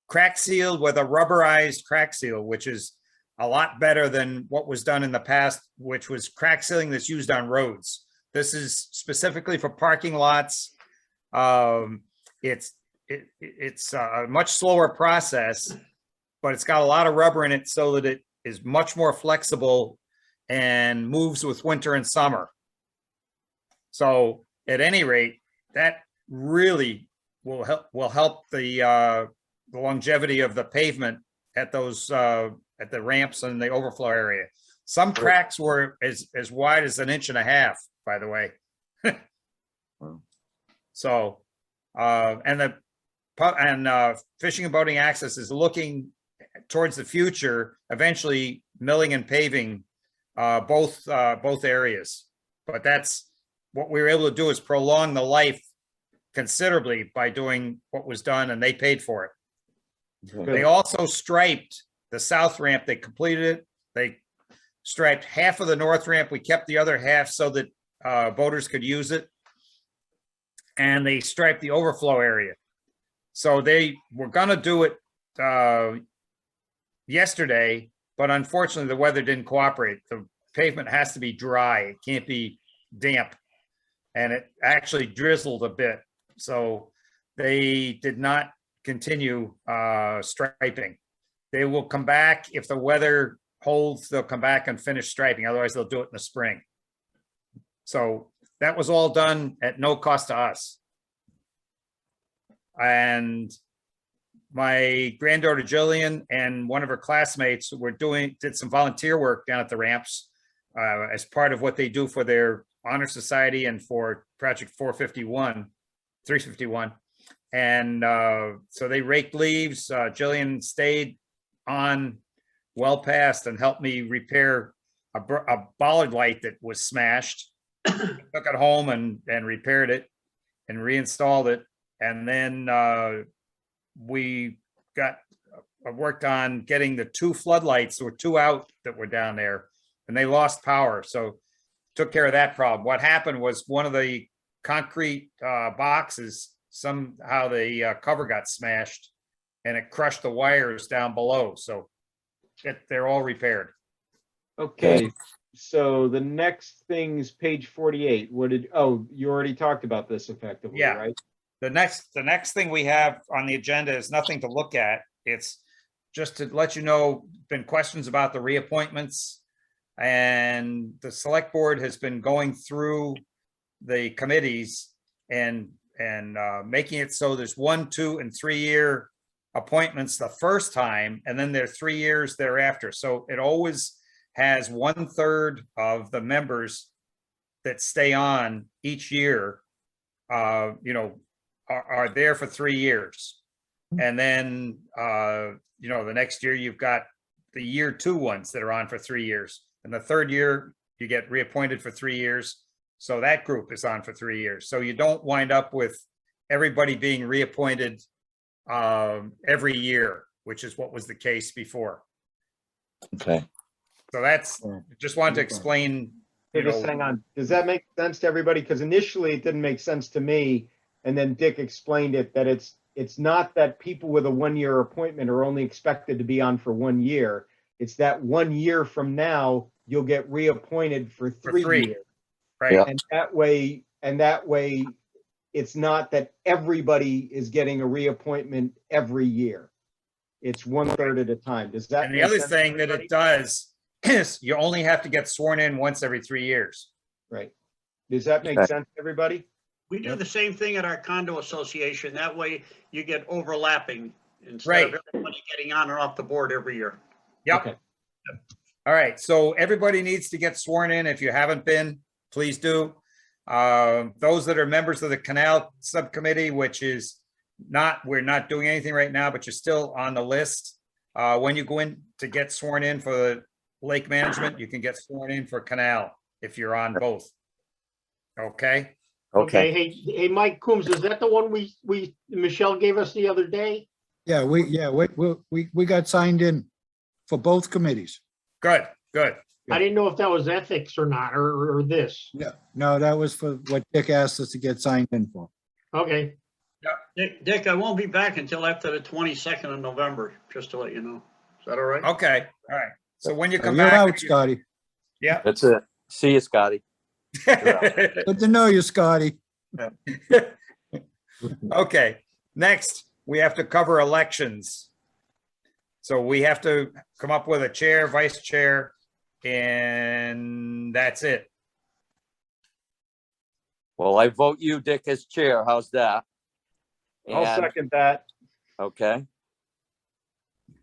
crack sealed with a rubberized crack seal, which is a lot better than what was done in the past, which was crack sealing that's used on roads. This is specifically for parking lots. It's a much slower process, but it's got a lot of rubber in it so that it is much more flexible and moves with winter and summer. So at any rate, that really will help the longevity of the pavement at those at the ramps and the overflow area. Some cracks were as wide as 1.5 inches, by the way. So Fishing and Boating Access is looking towards the future, eventually milling and paving both areas. But that's what we were able to do, is prolong the life considerably by doing what was done, and they paid for it. They also striped the south ramp. They completed it. They striped half of the north ramp. We kept the other half so that boaters could use it. And they striped the overflow area. So they were going to do it yesterday, but unfortunately the weather didn't cooperate. The pavement has to be dry. It can't be damp. And it actually drizzled a bit. So they did not continue striping. They will come back if the weather holds. They'll come back and finish striping. Otherwise they'll do it in the spring. So that was all done at no cost to us. And my granddaughter Jillian and one of her classmates did some volunteer work down at the ramps as part of what they do for their honor society and for Project 351. And so they raked leaves. Jillian stayed on well past and helped me repair a bollard light that was smashed. Took it home and repaired it and reinstalled it. And then we worked on getting the 2 floodlights. There were 2 out that were down there and they lost power. So took care of that problem. What happened was one of the concrete boxes, somehow the cover got smashed and it crushed the wires down below. So they're all repaired. Okay, so the next thing's page 48. You already talked about this effectively, Yeah. right? The next thing we have on the agenda is nothing to look at. It's just to let you know, been questions about the reappointments, and the select board has been going through the committees and making it so there's 1, 2, and 3 year appointments the first time, and then they're 3 years thereafter. So it always has 1/3 of the members that stay on each year, are there for 3 years. And then, the next year you've got the year 2 ones that are on for 3 years. And the 3rd year, you get reappointed for 3 years. So that group is on for 3 years. So you don't wind up with everybody being reappointed every year, which is what was the case before. Okay. So just wanted to explain. Just hang on. Does that make sense to everybody? Because initially it didn't make sense to me. And then Dick explained it, that it's not that people with a 1-year appointment are only expected to be on for 1 year. It's that 1 year from now, you'll get reappointed for 3 years. Right. Yeah. And that way, it's not that everybody is getting a reappointment every year. It's 1/3 at a time. Does that? And the make other sense thing to that everybody? it does is you only have to get sworn in once every 3 years. Right. Does that make Okay. sense to everybody? We do the same thing at our condo association. That way you get overlapping instead Right. of everybody getting on and off the board every year. Yep. Okay. All right. So everybody needs to get sworn in. If you haven't been, please do. Those that are members of the Canal Subcommittee, which is we're not doing anything right now, but you're still on the list. When you go in to get sworn in for the lake management, you can get sworn in for Canal if you're on both. Okay. Okay, Hey, Mike Coombs, is that the one Michelle gave us the other day? Yeah, we got signed in for both committees. Good, good. I didn't know if that was ethics or not, or this. Yeah, no, that was for what Dick asked us to get signed in for. Okay, Dick, I won't be back until after the 22nd of November, just to let you know. Is that all right? Okay, all right. So when you come You're back. out, Scotty. Yeah. that's it. See you, Scotty. Good to know you, Scotty. Okay, next, we have to cover elections. So we have to come up with a chair, vice chair, and that's it. Well, I vote you, Dick, as chair. How's that? I'll And- second that. Okay,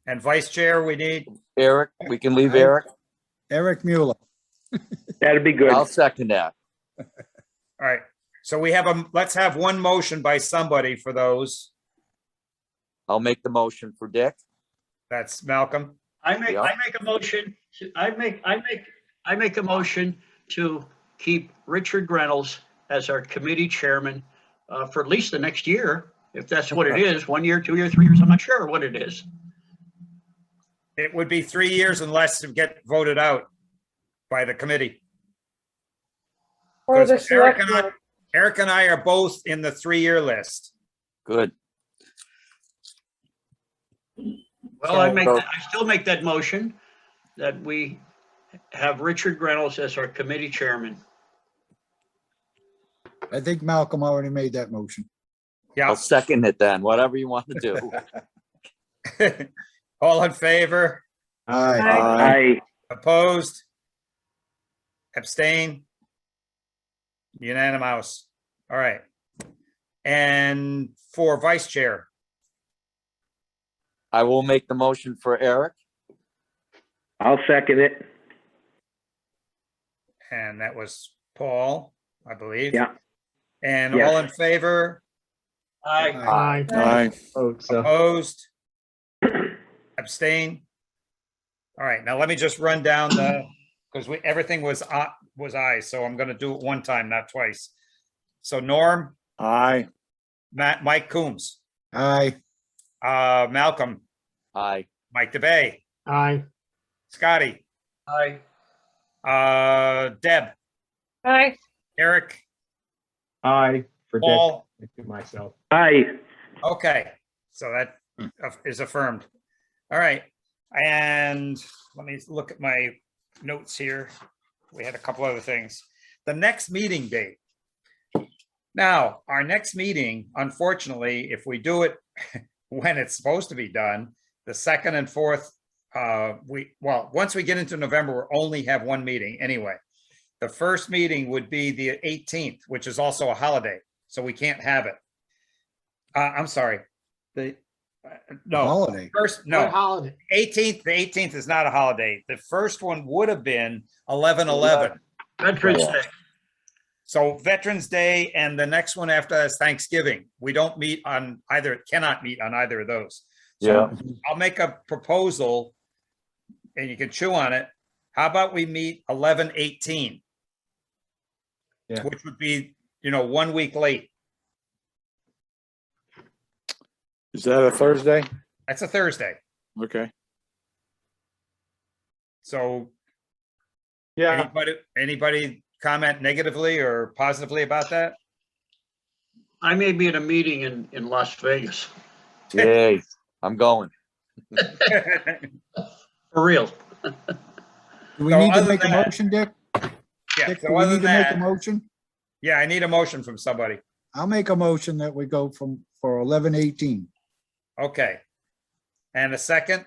And vice chair, we need, Eric, we can leave Eric. Eric Mueller. That'd be good. I'll second that. all right. So we have let's have one motion by somebody for those. I'll make the motion for Dick. That's Malcolm. I make Yeah. a motion, I make a motion to keep Richard Reynolds as our committee chairman for at least the next year, if that's what it is, 1 year, 2 years, 3 years, I'm not sure what it is. It would be 3 years unless it get voted out by the committee. Or the Because Eric select and I- board. Eric and I are both in the 3-year list. Good. Well, I still make that motion that we have Richard Reynolds as our committee chairman. I think Malcolm already made that motion. Yeah. I'll second it then, whatever you want to do. All in favor? Aye. I, Opposed? Abstain? Unanimous. All right. And for vice chair, I will make the motion for Eric. I'll second it. and that was Paul, I believe. Yeah. And Yes. all in favor? aye. Aye. Opposed? Abstain? All right, now let me just run down because everything was aye, so I'm gonna do it one time, not twice. So Norm, Aye. Mike Coombs, Aye. Malcolm, Aye. Mike DeBay, Aye. Scotty, Aye. Deb, Aye. Eric, Aye, for Dick, Paul. myself. I, Okay, so that is affirmed. All right, and let me look at my notes here. We had a couple other things. The next meeting date. Now, our next meeting, unfortunately, if we do it when it's supposed to be done, the second and fourth, once we get into November, we'll only have one meeting anyway. The first meeting would be the 18th, which is also a holiday, so we can't have it. I'm sorry, no, Holiday. first, What no, holiday? 18th, the 18th is not a holiday. The first one would have been 11/11. Veterans Day. So Veterans Day and the next one after that is Thanksgiving. We don't meet on either, cannot meet on either of those. So I'll make a proposal and you can chew on it. How about we meet 11/18? Yeah. Which would be, 1 week late. Is that a Thursday? That's a Thursday. Okay. So Yeah, anybody comment negatively or positively about that? I may be at a meeting in Las Vegas, Yay, I'm going. for real. Do we So need to other make a than that- motion, Dick? Yeah, Dick, do so we other need to than make a that, motion? yeah, I need a motion from somebody. I'll make a motion that we go for 11/18. Okay. And a second,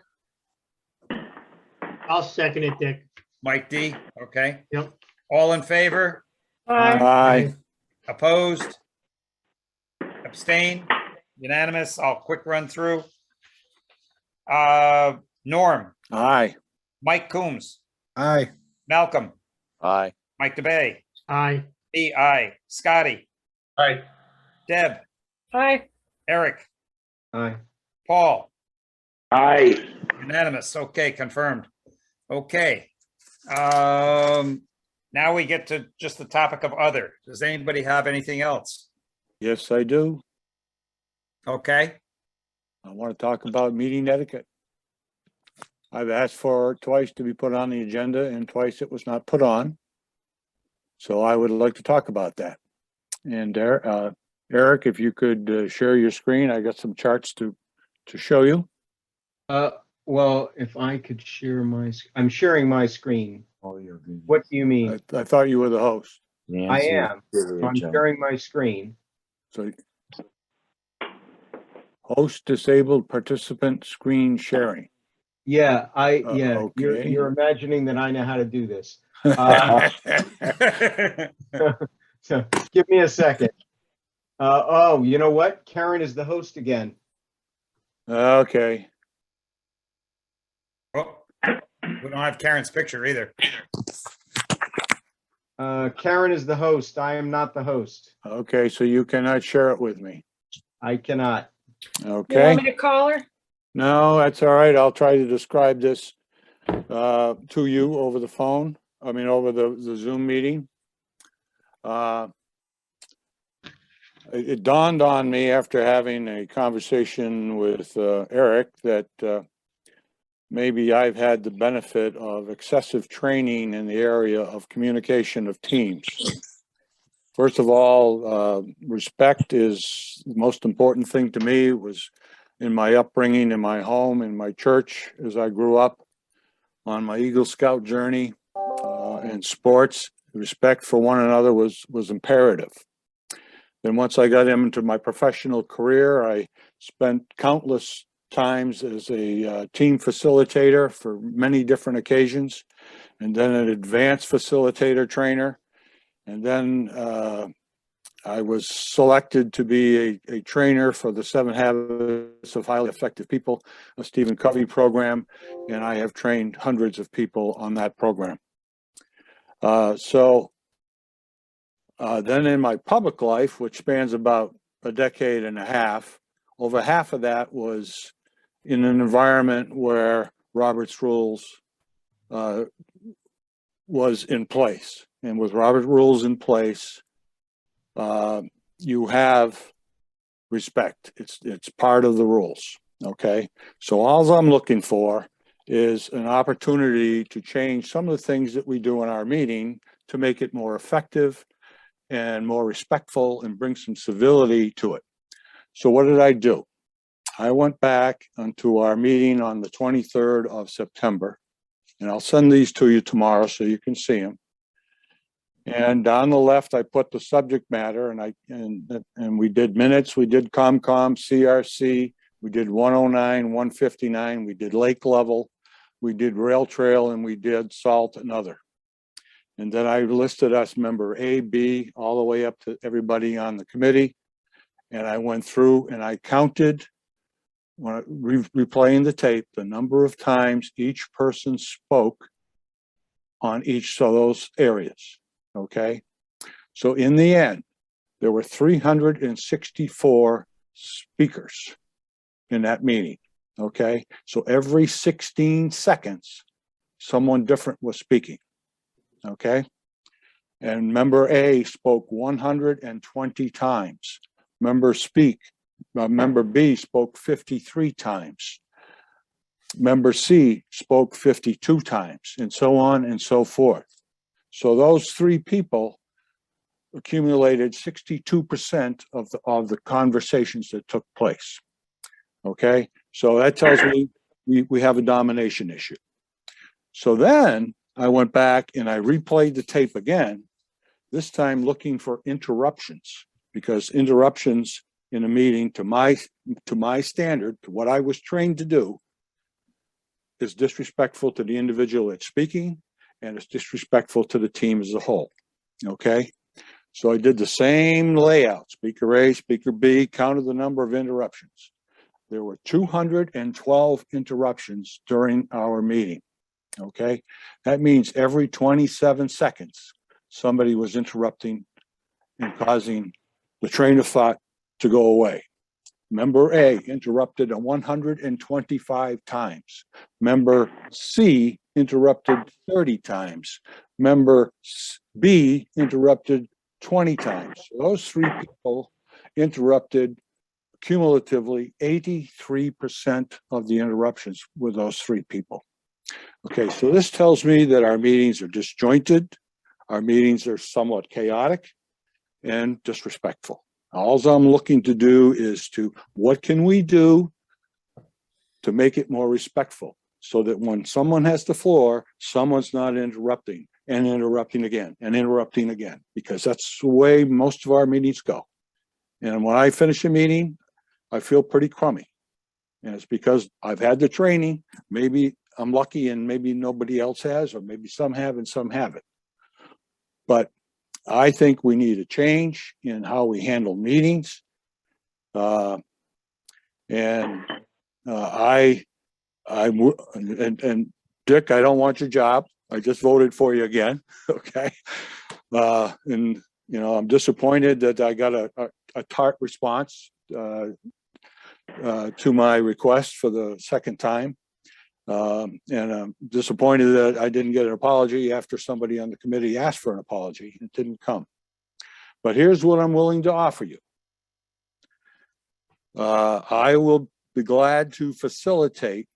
I'll second it, Dick. Mike D, okay? Yep. All in favor? Aye. Aye. Opposed? Abstain? Unanimous? I'll quick run through. Norm, Aye. Mike Coombs, Aye. Malcolm, Aye. Mike DeBay, Aye. me, aye, Scotty, Aye. Deb, Aye. Eric, aye. Paul, I, unanimous. Okay, confirmed. Okay. Now we get to just the topic of other. Does anybody have anything else? Yes, I do. Okay, I want to talk about meeting etiquette. I've asked for it twice to be put on the agenda and twice it was not put on. So I would like to talk about that. And Eric, if you could share your screen, I got some charts to show you. Well, if I could share I'm sharing my screen. What do you mean? I thought you were the host. I am. So I'm sharing my screen. So host disabled participant screen sharing. Yeah, Okay. you're imagining that I know how to do this. So give me a second. Oh, you know what? Karen is the host again. Okay. oh, we don't have Karen's picture either. Karen is the host. I am not the host. Okay, so you cannot share it with me. I cannot. You want Okay. me to call her? No, that's all right. I'll try to describe this to you over the phone. I mean, over the Zoom meeting. It dawned on me after having a conversation with Eric that maybe I've had the benefit of excessive training in the area of communication of teams. First of all, respect is the most important thing to me. It was in my upbringing, in my home, in my church, as I grew up on my Eagle Scout journey and sports. Respect for one another was imperative. Then once I got into my professional career, I spent countless times as a team facilitator for many different occasions, and then an advanced facilitator trainer. And then I was selected to be a trainer for the 7 Habits of Highly Effective People, a Stephen Covey program, and I have trained hundreds of people on that program. Then in my public life, which spans about a decade and a half, over half of that was in an environment where Robert's Rules was in place. And with Robert's Rules in place, you have respect. It's part of the rules, okay? So all I'm looking for is an opportunity to change some of the things that we do in our meeting to make it more effective and more respectful and bring some civility to it. So what did I do? I went back onto our meeting on the 23rd of September, and I'll send these to you tomorrow so you can see them. And on the left, I put the subject matter, and we did minutes, we did COMCOM, CRC, we did 109, 159, we did lake level, we did rail trail, and we did salt and other. And then I listed us member A, B, all the way up to everybody on the committee. And I went through and I counted, when replaying the tape, the number of times each person spoke on each of those areas. Okay. So in the end, there were 364 speakers in that meeting. Okay. So every 16 seconds, someone different was speaking. Okay. And member A spoke 120 times. Member B spoke 53 times. Member C spoke 52 times, and so on and so forth. So those 3 people accumulated 62% of the conversations that took place. Okay, so that tells me we have a domination issue. So then I went back and I replayed the tape again, this time looking for interruptions, because interruptions in a meeting, to my standard, to what I was trained to do, is disrespectful to the individual that's speaking, and it's disrespectful to the team as a whole. Okay, so I did the same layout, speaker A, speaker B, counted the number of interruptions. There were 212 interruptions during our meeting. Okay, that means every 27 seconds, somebody was interrupting and causing the train of thought to go away. Member A interrupted 125 times. Member C interrupted 30 times. Member B interrupted 20 times. Those three people interrupted cumulatively 83% of the interruptions with those three people. Okay, so this tells me that our meetings are disjointed, our meetings are somewhat chaotic and disrespectful. All I'm looking to do is what can we do to make it more respectful so that when someone has the floor, someone's not interrupting and interrupting again and interrupting again, because that's the way most of our meetings go. And when I finish a meeting, I feel pretty crummy. And it's because I've had the training. Maybe I'm lucky and maybe nobody else has, or maybe some have and some haven't. But I think we need a change in how we handle meetings. And Dick, I don't want your job. I just voted for you again. Okay. And I'm disappointed that I got a tart response to my request for the second time. And I'm disappointed that I didn't get an apology after somebody on the committee asked for an apology. It didn't come. But here's what I'm willing to offer you. I will be glad to facilitate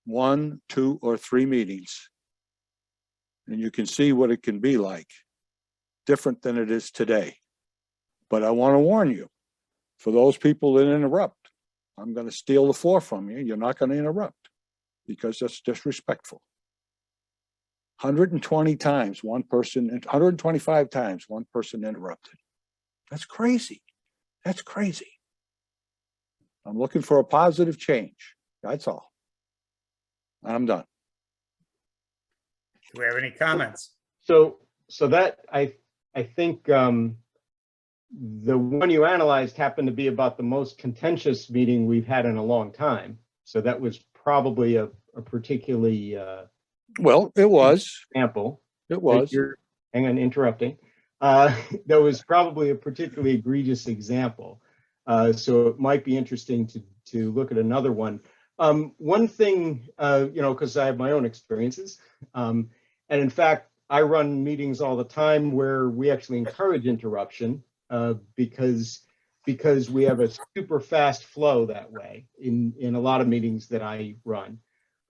1, 2, or 3 meetings. And you can see what it can be like, different than it is today. But I want to warn you, for those people that interrupt, I'm going to steal the floor from you. You're not going to interrupt, because that's disrespectful. 120 times one person, 125 times one person interrupted. That's crazy. That's crazy. I'm looking for a positive change. That's all. I'm done. Do we have any comments? So that I think the one you analyzed happened to be about the most contentious meeting we've had in a long time. So that was probably a particularly well, it was example. It was. Hang on, interrupting. That was probably a particularly egregious example. So it might be interesting to look at another one. One thing, because I have my own experiences, and in fact, I run meetings all the time where we actually encourage interruption because we have a super fast flow that way in a lot of meetings that I run.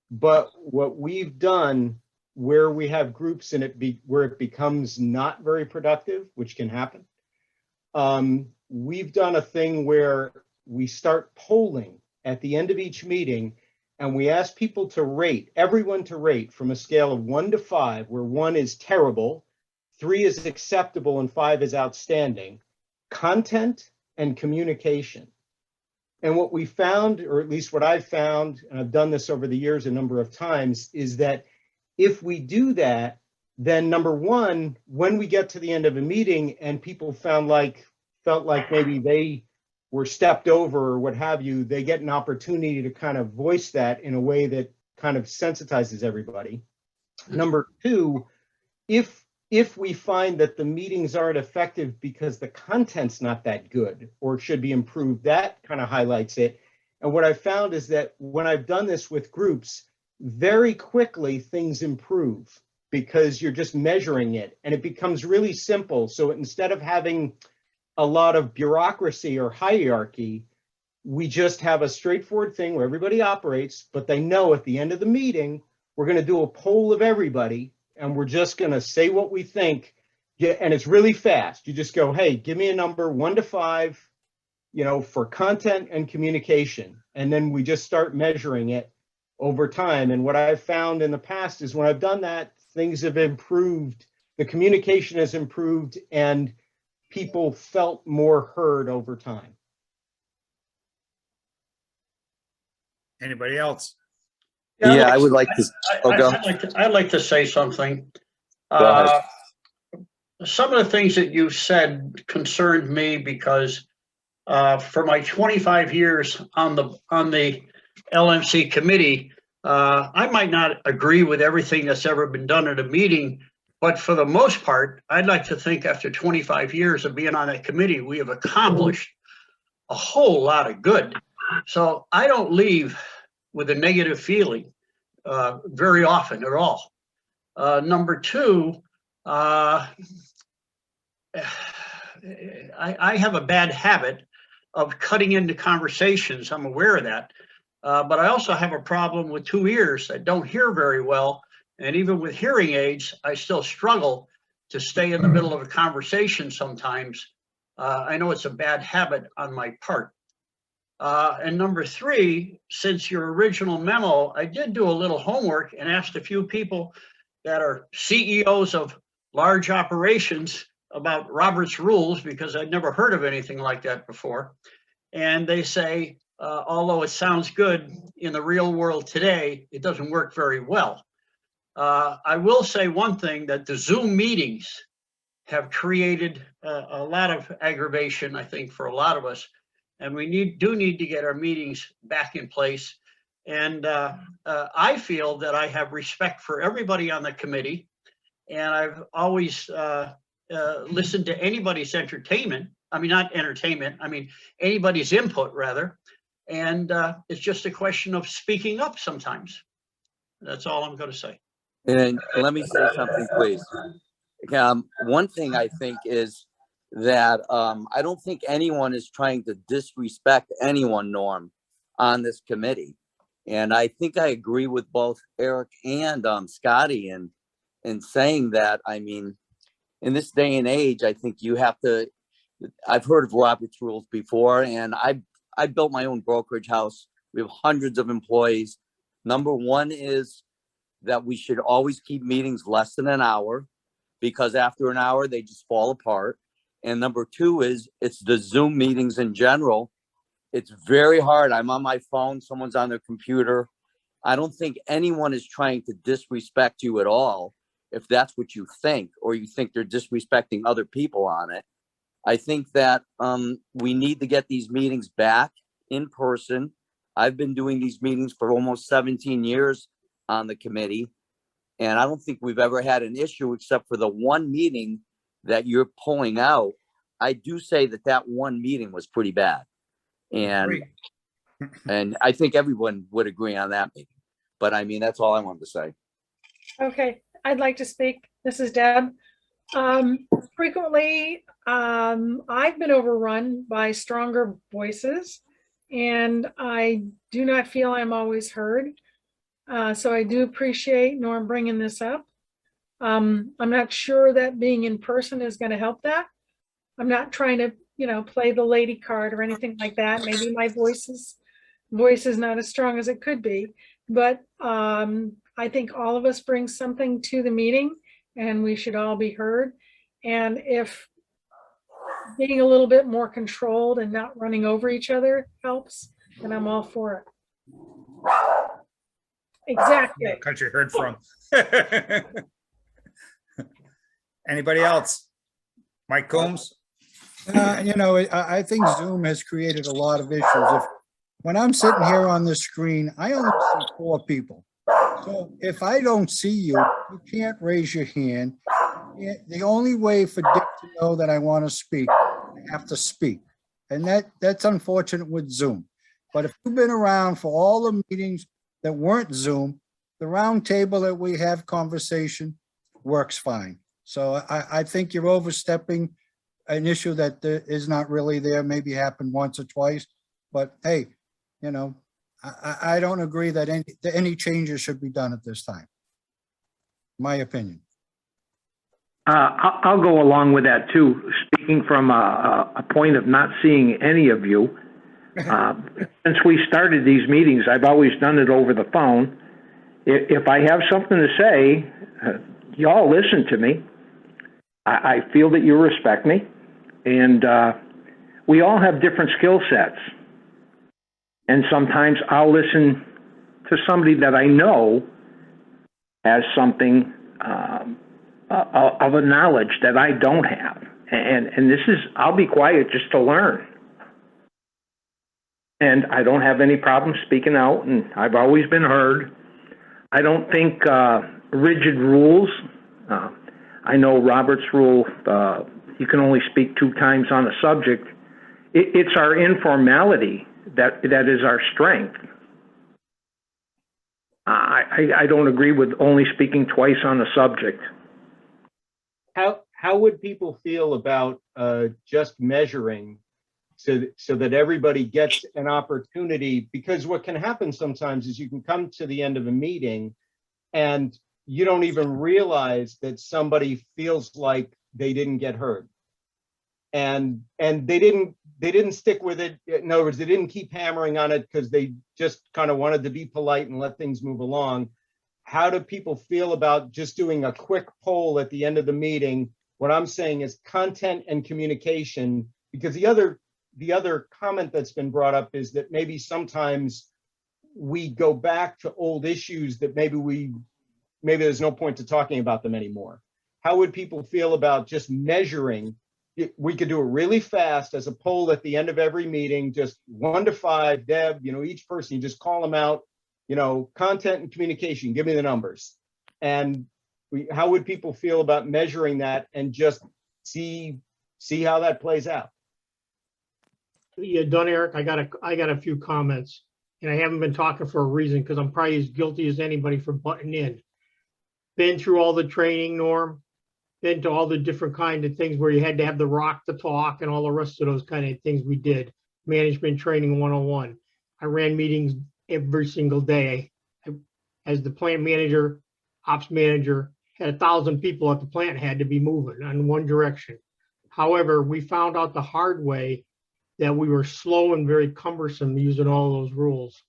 But what we've done where we have groups and where it becomes not very productive, which can happen, we've done a thing where we start polling at the end of each meeting, and we ask people to rate, everyone to rate from a scale of 1 to 5, where 1 is terrible, 3 is acceptable, and 5 is outstanding, content and communication. And what we found, or at least what I've found, and I've done this over the years a number of times, is that if we do that, then number one, when we get to the end of a meeting and people felt like maybe they were stepped over or what have you, they get an opportunity to kind of voice that in a way that kind of sensitizes everybody. Number two, if we find that the meetings aren't effective because the content's not that good or should be improved, that kind of highlights it. And what I found is that when I've done this with groups, very quickly things improve because you're just measuring it and it becomes really simple. So instead of having a lot of bureaucracy or hierarchy, we just have a straightforward thing where everybody operates, but they know at the end of the meeting, we're going to do a poll of everybody and we're just going to say what we think. And it's really fast. You just go, hey, give me a number 1 to 5, for content and communication. And then we just start measuring it over time. And what I've found in the past is when I've done that, things have improved. The communication has improved and people felt more heard over time. Anybody else? Yeah, I would like to. I'd like to say something. Go ahead. Some of the things that you said concerned me because for my 25 years on the LMC committee, I might not agree with everything that's ever been done at a meeting, but for the most part, I'd like to think after 25 years of being on that committee, we have accomplished a whole lot of good. So I don't leave with a negative feeling very often at all. Number two, I have a bad habit of cutting into conversations. I'm aware of that. But I also have a problem with 2 ears that don't hear very well. And even with hearing aids, I still struggle to stay in the middle of a conversation sometimes. I know it's a bad habit on my part. And number three, since your original memo, I did do a little homework and asked a few people that are CEOs of large operations about Robert's rules, because I'd never heard of anything like that before. And they say, although it sounds good in the real world today, it doesn't work very well. I will say one thing, that the Zoom meetings have created a lot of aggravation, I think, for a lot of us. And we do need to get our meetings back in place. And I feel that I have respect for everybody on the committee. And I've always listened to anybody's entertainment. I mean, not entertainment, I mean, anybody's input rather. And it's just a question of speaking up sometimes. That's all I'm going to say. And let me say something, please. One thing I think is that I don't think anyone is trying to disrespect anyone, Norm, on this committee. And I think I agree with both Eric and Scotty in saying that. I mean, in this day and age, I think you have to, I've heard of Robert's rules before, and I built my own brokerage house. We have hundreds of employees. Number one is that we should always keep meetings less than an hour, because after an hour, they just fall apart. And number two is it's the Zoom meetings in general. It's very hard. I'm on my phone. Someone's on their computer. I don't think anyone is trying to disrespect you at all. If that's what you think, or you think they're disrespecting other people on it. I think that we need to get these meetings back in person. I've been doing these meetings for almost 17 years on the committee. And I don't think we've ever had an issue except for the one meeting that you're pulling out. I do say that that one meeting was pretty bad. And I think everyone would agree on that meeting. But I mean, that's all I wanted to say. Okay, I'd like to speak. This is Deb. Frequently, I've been overrun by stronger voices, and I do not feel I'm always heard. So I do appreciate Norm bringing this up. I'm not sure that being in person is going to help that. I'm not trying to, play the lady card or anything like that. Maybe my voice is not as strong as it could be, but I think all of us bring something to the meeting, and we should all be heard. And if being a little bit more controlled and not running over each other helps, then I'm all for it. Exactly. Country heard from. Anybody else? Mike Combs? I think Zoom has created a lot of issues. When I'm sitting here on the screen, I only see 4 people. So if I don't see you, you can't raise your hand. The only way for Dick to know that I want to speak, I have to speak. And that's unfortunate with Zoom. But if you've been around for all the meetings that weren't Zoom, the round table that we have conversation works fine. So I think you're overstepping an issue that is not really there, maybe happened once or twice. But hey, I don't agree that any changes should be done at this time. My opinion. I'll go along with that too. Speaking from a point of not seeing any of you, since we started these meetings, I've always done it over the phone. If I have something to say, y'all listen to me. I feel that you respect me, and we all have different skill sets. And sometimes I'll listen to somebody that I know has something of a knowledge that I don't have. And this is, I'll be quiet just to learn. And I don't have any problem speaking out, and I've always been heard. I don't think rigid rules. I know Robert's rule, you can only speak 2 times on a subject. It's our informality that is our strength. I don't agree with only speaking twice on the subject. How would people feel about just measuring so that everybody gets an opportunity? Because what can happen sometimes is you can come to the end of a meeting and you don't even realize that somebody feels like they didn't get heard. And they didn't stick with it. In other words, they didn't keep hammering on it because they just kind of wanted to be polite and let things move along. How do people feel about just doing a quick poll at the end of the meeting? What I'm saying is content and communication, because the other comment that's been brought up is that maybe sometimes we go back to old issues that maybe there's no point to talking about them anymore. How would people feel about just measuring? We could do it really fast as a poll at the end of every meeting, just 1 to 5, Deb, each person, you just call them out, content and communication, give me the numbers. And how would people feel about measuring that and just see how that plays out? Yeah, done, Eric. I got a few comments, and I haven't been talking for a reason because I'm probably as guilty as anybody for butting in. Been through all the training, Norm. Been to all the different kind of things where you had to have the rock to talk and all the rest of those kind of things we did. Management training 101. I ran meetings every single day. As the plant manager, ops manager, had 1,000 people at the plant had to be moving in one direction. However, we found out the hard way that we were slow and very cumbersome using all those rules.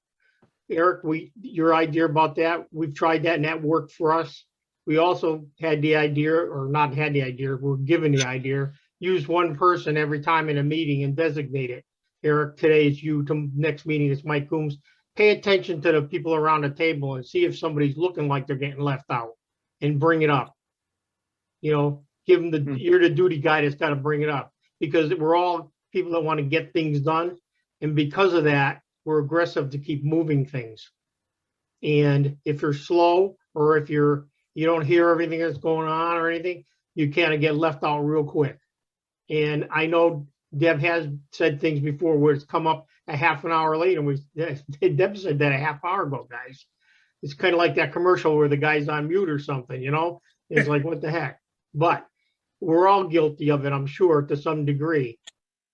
Eric, your idea about that, we've tried that and that worked for us. We also had the idea, or not had the idea, we're given the idea, use one person every time in a meeting and designate it. Eric, today it's you, next meeting it's Mike Coombs. Pay attention to the people around the table and see if somebody's looking like they're getting left out and bring it up. Give them you're the duty guy that's got to bring it up, because we're all people that want to get things done. And because of that, we're aggressive to keep moving things. And if you're slow, or if you don't hear everything that's going on or anything, you kind of get left out real quick. And I know Deb has said things before where it's come up a half an hour late, and Deb said that a half hour ago, guys. It's kind of like that commercial where the guy's on mute or something, It's like, what the heck? But we're all guilty of it, I'm sure, to some degree.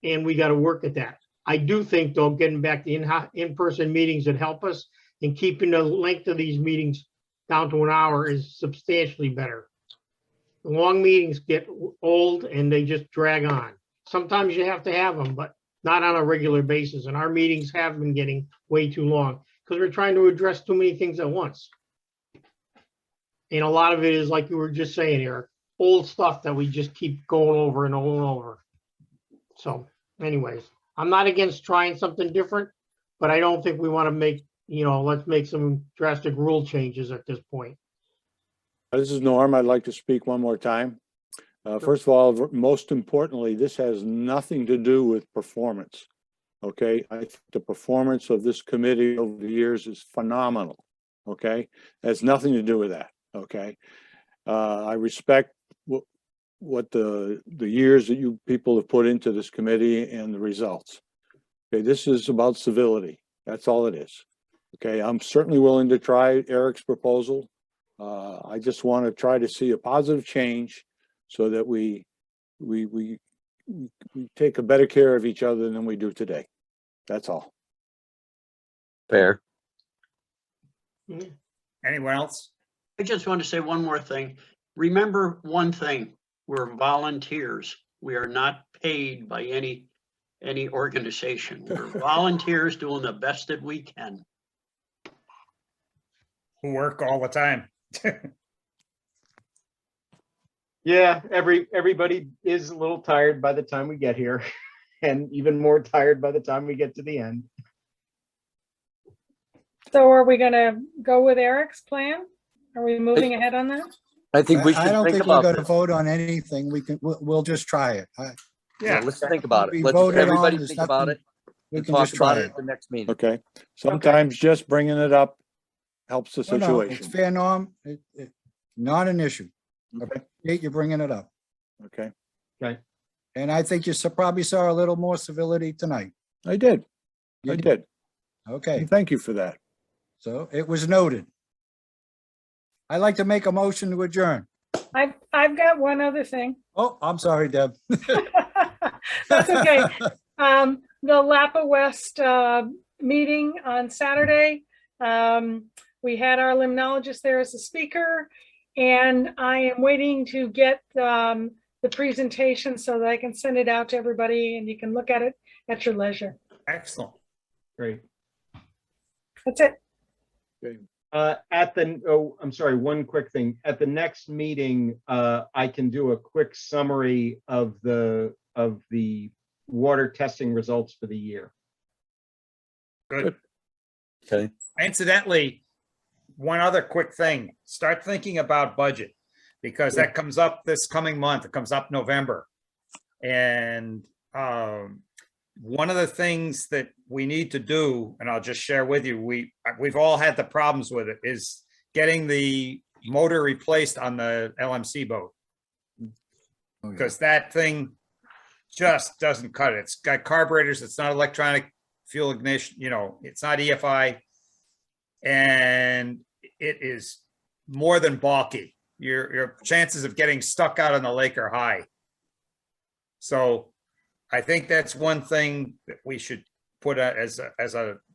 And we got to work at that. I do think, though, getting back to in-person meetings that help us, and keeping the length of these meetings down to an hour is substantially better. The long meetings get old and they just drag on. Sometimes you have to have them, but not on a regular basis. And our meetings have been getting way too long because we're trying to address too many things at once. And a lot of it is, like you were just saying, Eric, old stuff that we just keep going over and over and over. So anyways, I'm not against trying something different, but I don't think we want to make, let's make some drastic rule changes at this point. This is Norm. I'd like to speak one more time. First of all, most importantly, this has nothing to do with performance. Okay, I think the performance of this committee over the years is phenomenal. Okay, it has nothing to do with that. Okay, I respect what the years that you people have put into this committee and the results. Okay, this is about civility. That's all it is. Okay, I'm certainly willing to try Eric's proposal. I just want to try to see a positive change so that we take a better care of each other than we do today. That's all. Fair. Anyone else? I just want to say one more thing. Remember one thing, we're volunteers. We are not paid by any organization. We're volunteers doing the best that we can. Who work all the time. Yeah, everybody is a little tired by the time we get here, and even more tired by the time we get to the end. So are we gonna go with Eric's plan? Are we moving ahead on that? I think we should I don't think think we're about going to this. vote on anything. We'll just try it. Yeah, let's think about it. We Let's voted on, everybody there's think about nothing- it We and can talk just try about it it. at the next meeting. Okay. Sometimes just bringing it up helps the No, it's situation. fair, Norm. Not an issue. Okay. Appreciate you bringing it up. Okay. Okay. And I think you probably saw a little more civility tonight. I did. You I did. Okay, And thank you for that. so it was noted. I'd like to make a motion to adjourn. I've got one other thing. Oh, I'm sorry, Deb. That's okay. The Lapa West meeting on Saturday. We had our limnologist there as a speaker, and I am waiting to get the presentation so that I can send it out to everybody and you can look at it at your leisure. Excellent. Great. That's it. I'm sorry, one quick thing. At the next meeting, I can do a quick summary of the water testing results for the year. Good. Okay. Incidentally, one other quick thing, start thinking about budget because that comes up this coming month. It comes up November. And one of the things that we need to do, and I'll just share with you, we've all had the problems with it, is getting the motor replaced on the LMC boat. Because that thing just doesn't cut it. It's got carburetors. It's not electronic fuel ignition. You know, it's not EFI. And it is more than balky. Your chances of getting stuck out on the lake are high. So I think that's one thing that we should put as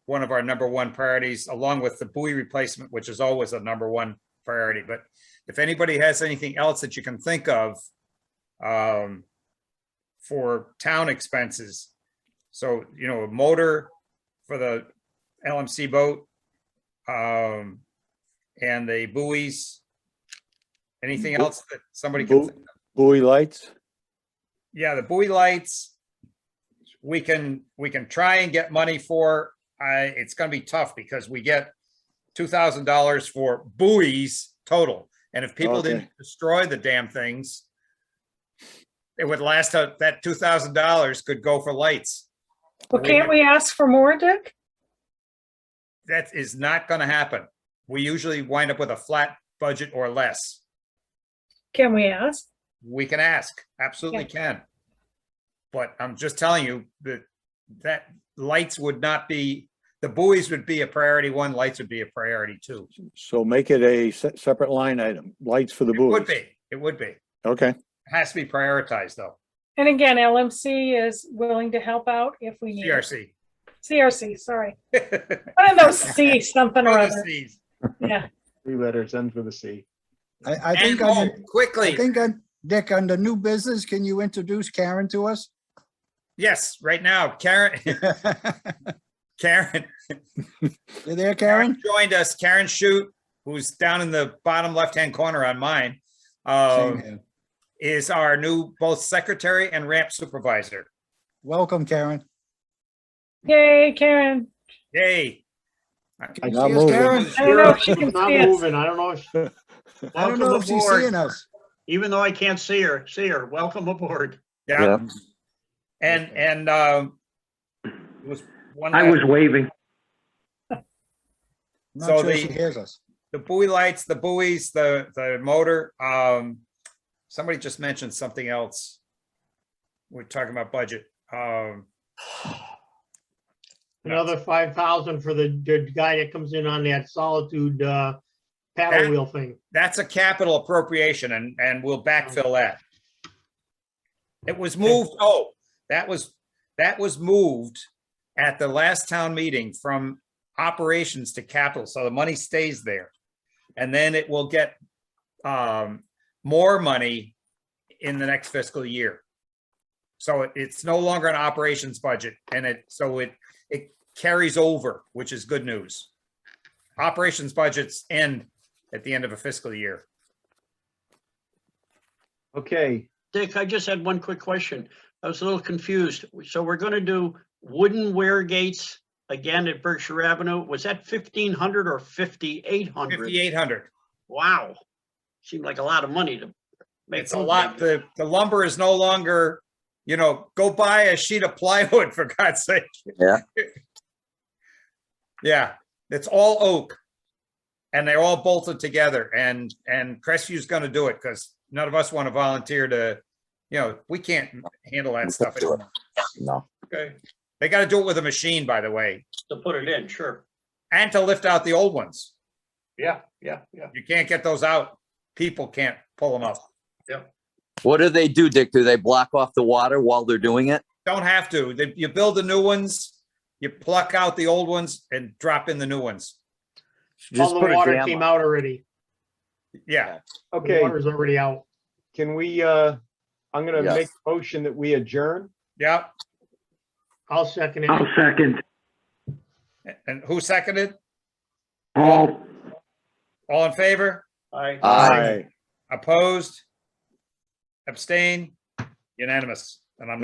one of our number one priorities, along with the buoy replacement, which is always a number one priority. But if anybody has anything else that you can think of for town expenses, so, you know, a motor for the LMC boat, and the buoys, anything else that somebody can think of? Buoy lights? Yeah, the buoy lights, we can try and get money for. It's going to be tough because we get $2,000 for buoys total. And if people didn't destroy the damn things, it would last out. That $2,000 could go for lights. Well, can't we ask for more, Dick? That is not going to happen. We usually wind up with a flat budget or less. Can we ask? We can ask, absolutely can. But I'm just telling you that lights would not be, the buoys would be a priority one, lights would be a priority two. So make it a separate line item, lights for the It buoys. would be, it would be. Okay. It has to be prioritized though. And again, LMC is willing to help out if we need it. CRC. CRC, sorry. One of those C something or One of other. the Cs. Yeah. 3 letters, ends with a C. I And think, under- quickly, I think, Dick, under new business, can you introduce Karen to us? yes, right now, Karen, Karen You there, Karen? joined us. Karen Shute, who's down in the bottom left-hand corner on mine, Same here. is our new both secretary and ramp supervisor. Welcome, Karen. Yay, Karen. Yay. Can you Not see us, moving. Karen? I don't know if she can It's not see us. moving. I don't know if I don't know Welcome if she's aboard. seeing us. Even though I can't see her, welcome aboard. Yeah. And it was one. I was waving. I'm not So sure she hears us. the buoy lights, the buoys, the motor. Somebody just mentioned something else. We're talking about budget. another 5,000 for the guy that comes in on that Solitude paddle wheel thing. That's a capital appropriation and we'll backfill that. It was moved. Oh, that was moved at the last town meeting from operations to capital. So the money stays there. And then it will get more money in the next fiscal year. So it's no longer an operations budget and it carries over, which is good news. Operations budgets end at the end of a fiscal year. Okay, Dick, I just had one quick question. I was a little confused. So we're going to do wooden wear gates again at Berkshire Avenue. Was that 1,500 or 5,800? 5,800. Wow. Seemed like a lot of money to make. It's a lot. The lumber is no longer, go buy a sheet of plywood for God's sake. Yeah. Yeah, it's all oak and they're all bolted together and Crestview's going to do it because none of us want to volunteer to, we can't handle that stuff anymore. No. Okay, They got to do it with a machine, by the way, to put it in, sure. and to lift out the old ones. Yeah. yeah, yeah. You can't get those out. People can't pull them up. What do they do, Dick? Do they block off the water while they're doing it? Don't have to. You build the new ones, you pluck out the old ones and drop in the new ones. Just All put the a water dam came up. out already. Yeah. The Okay, water's already out. can we, I'm gonna Yes. make a motion that we adjourn. Yeah. I'll second it. I'll second. And who seconded? Paul, All in favor? I. Aye. Opposed? Abstain? Unanimous. And I'm not.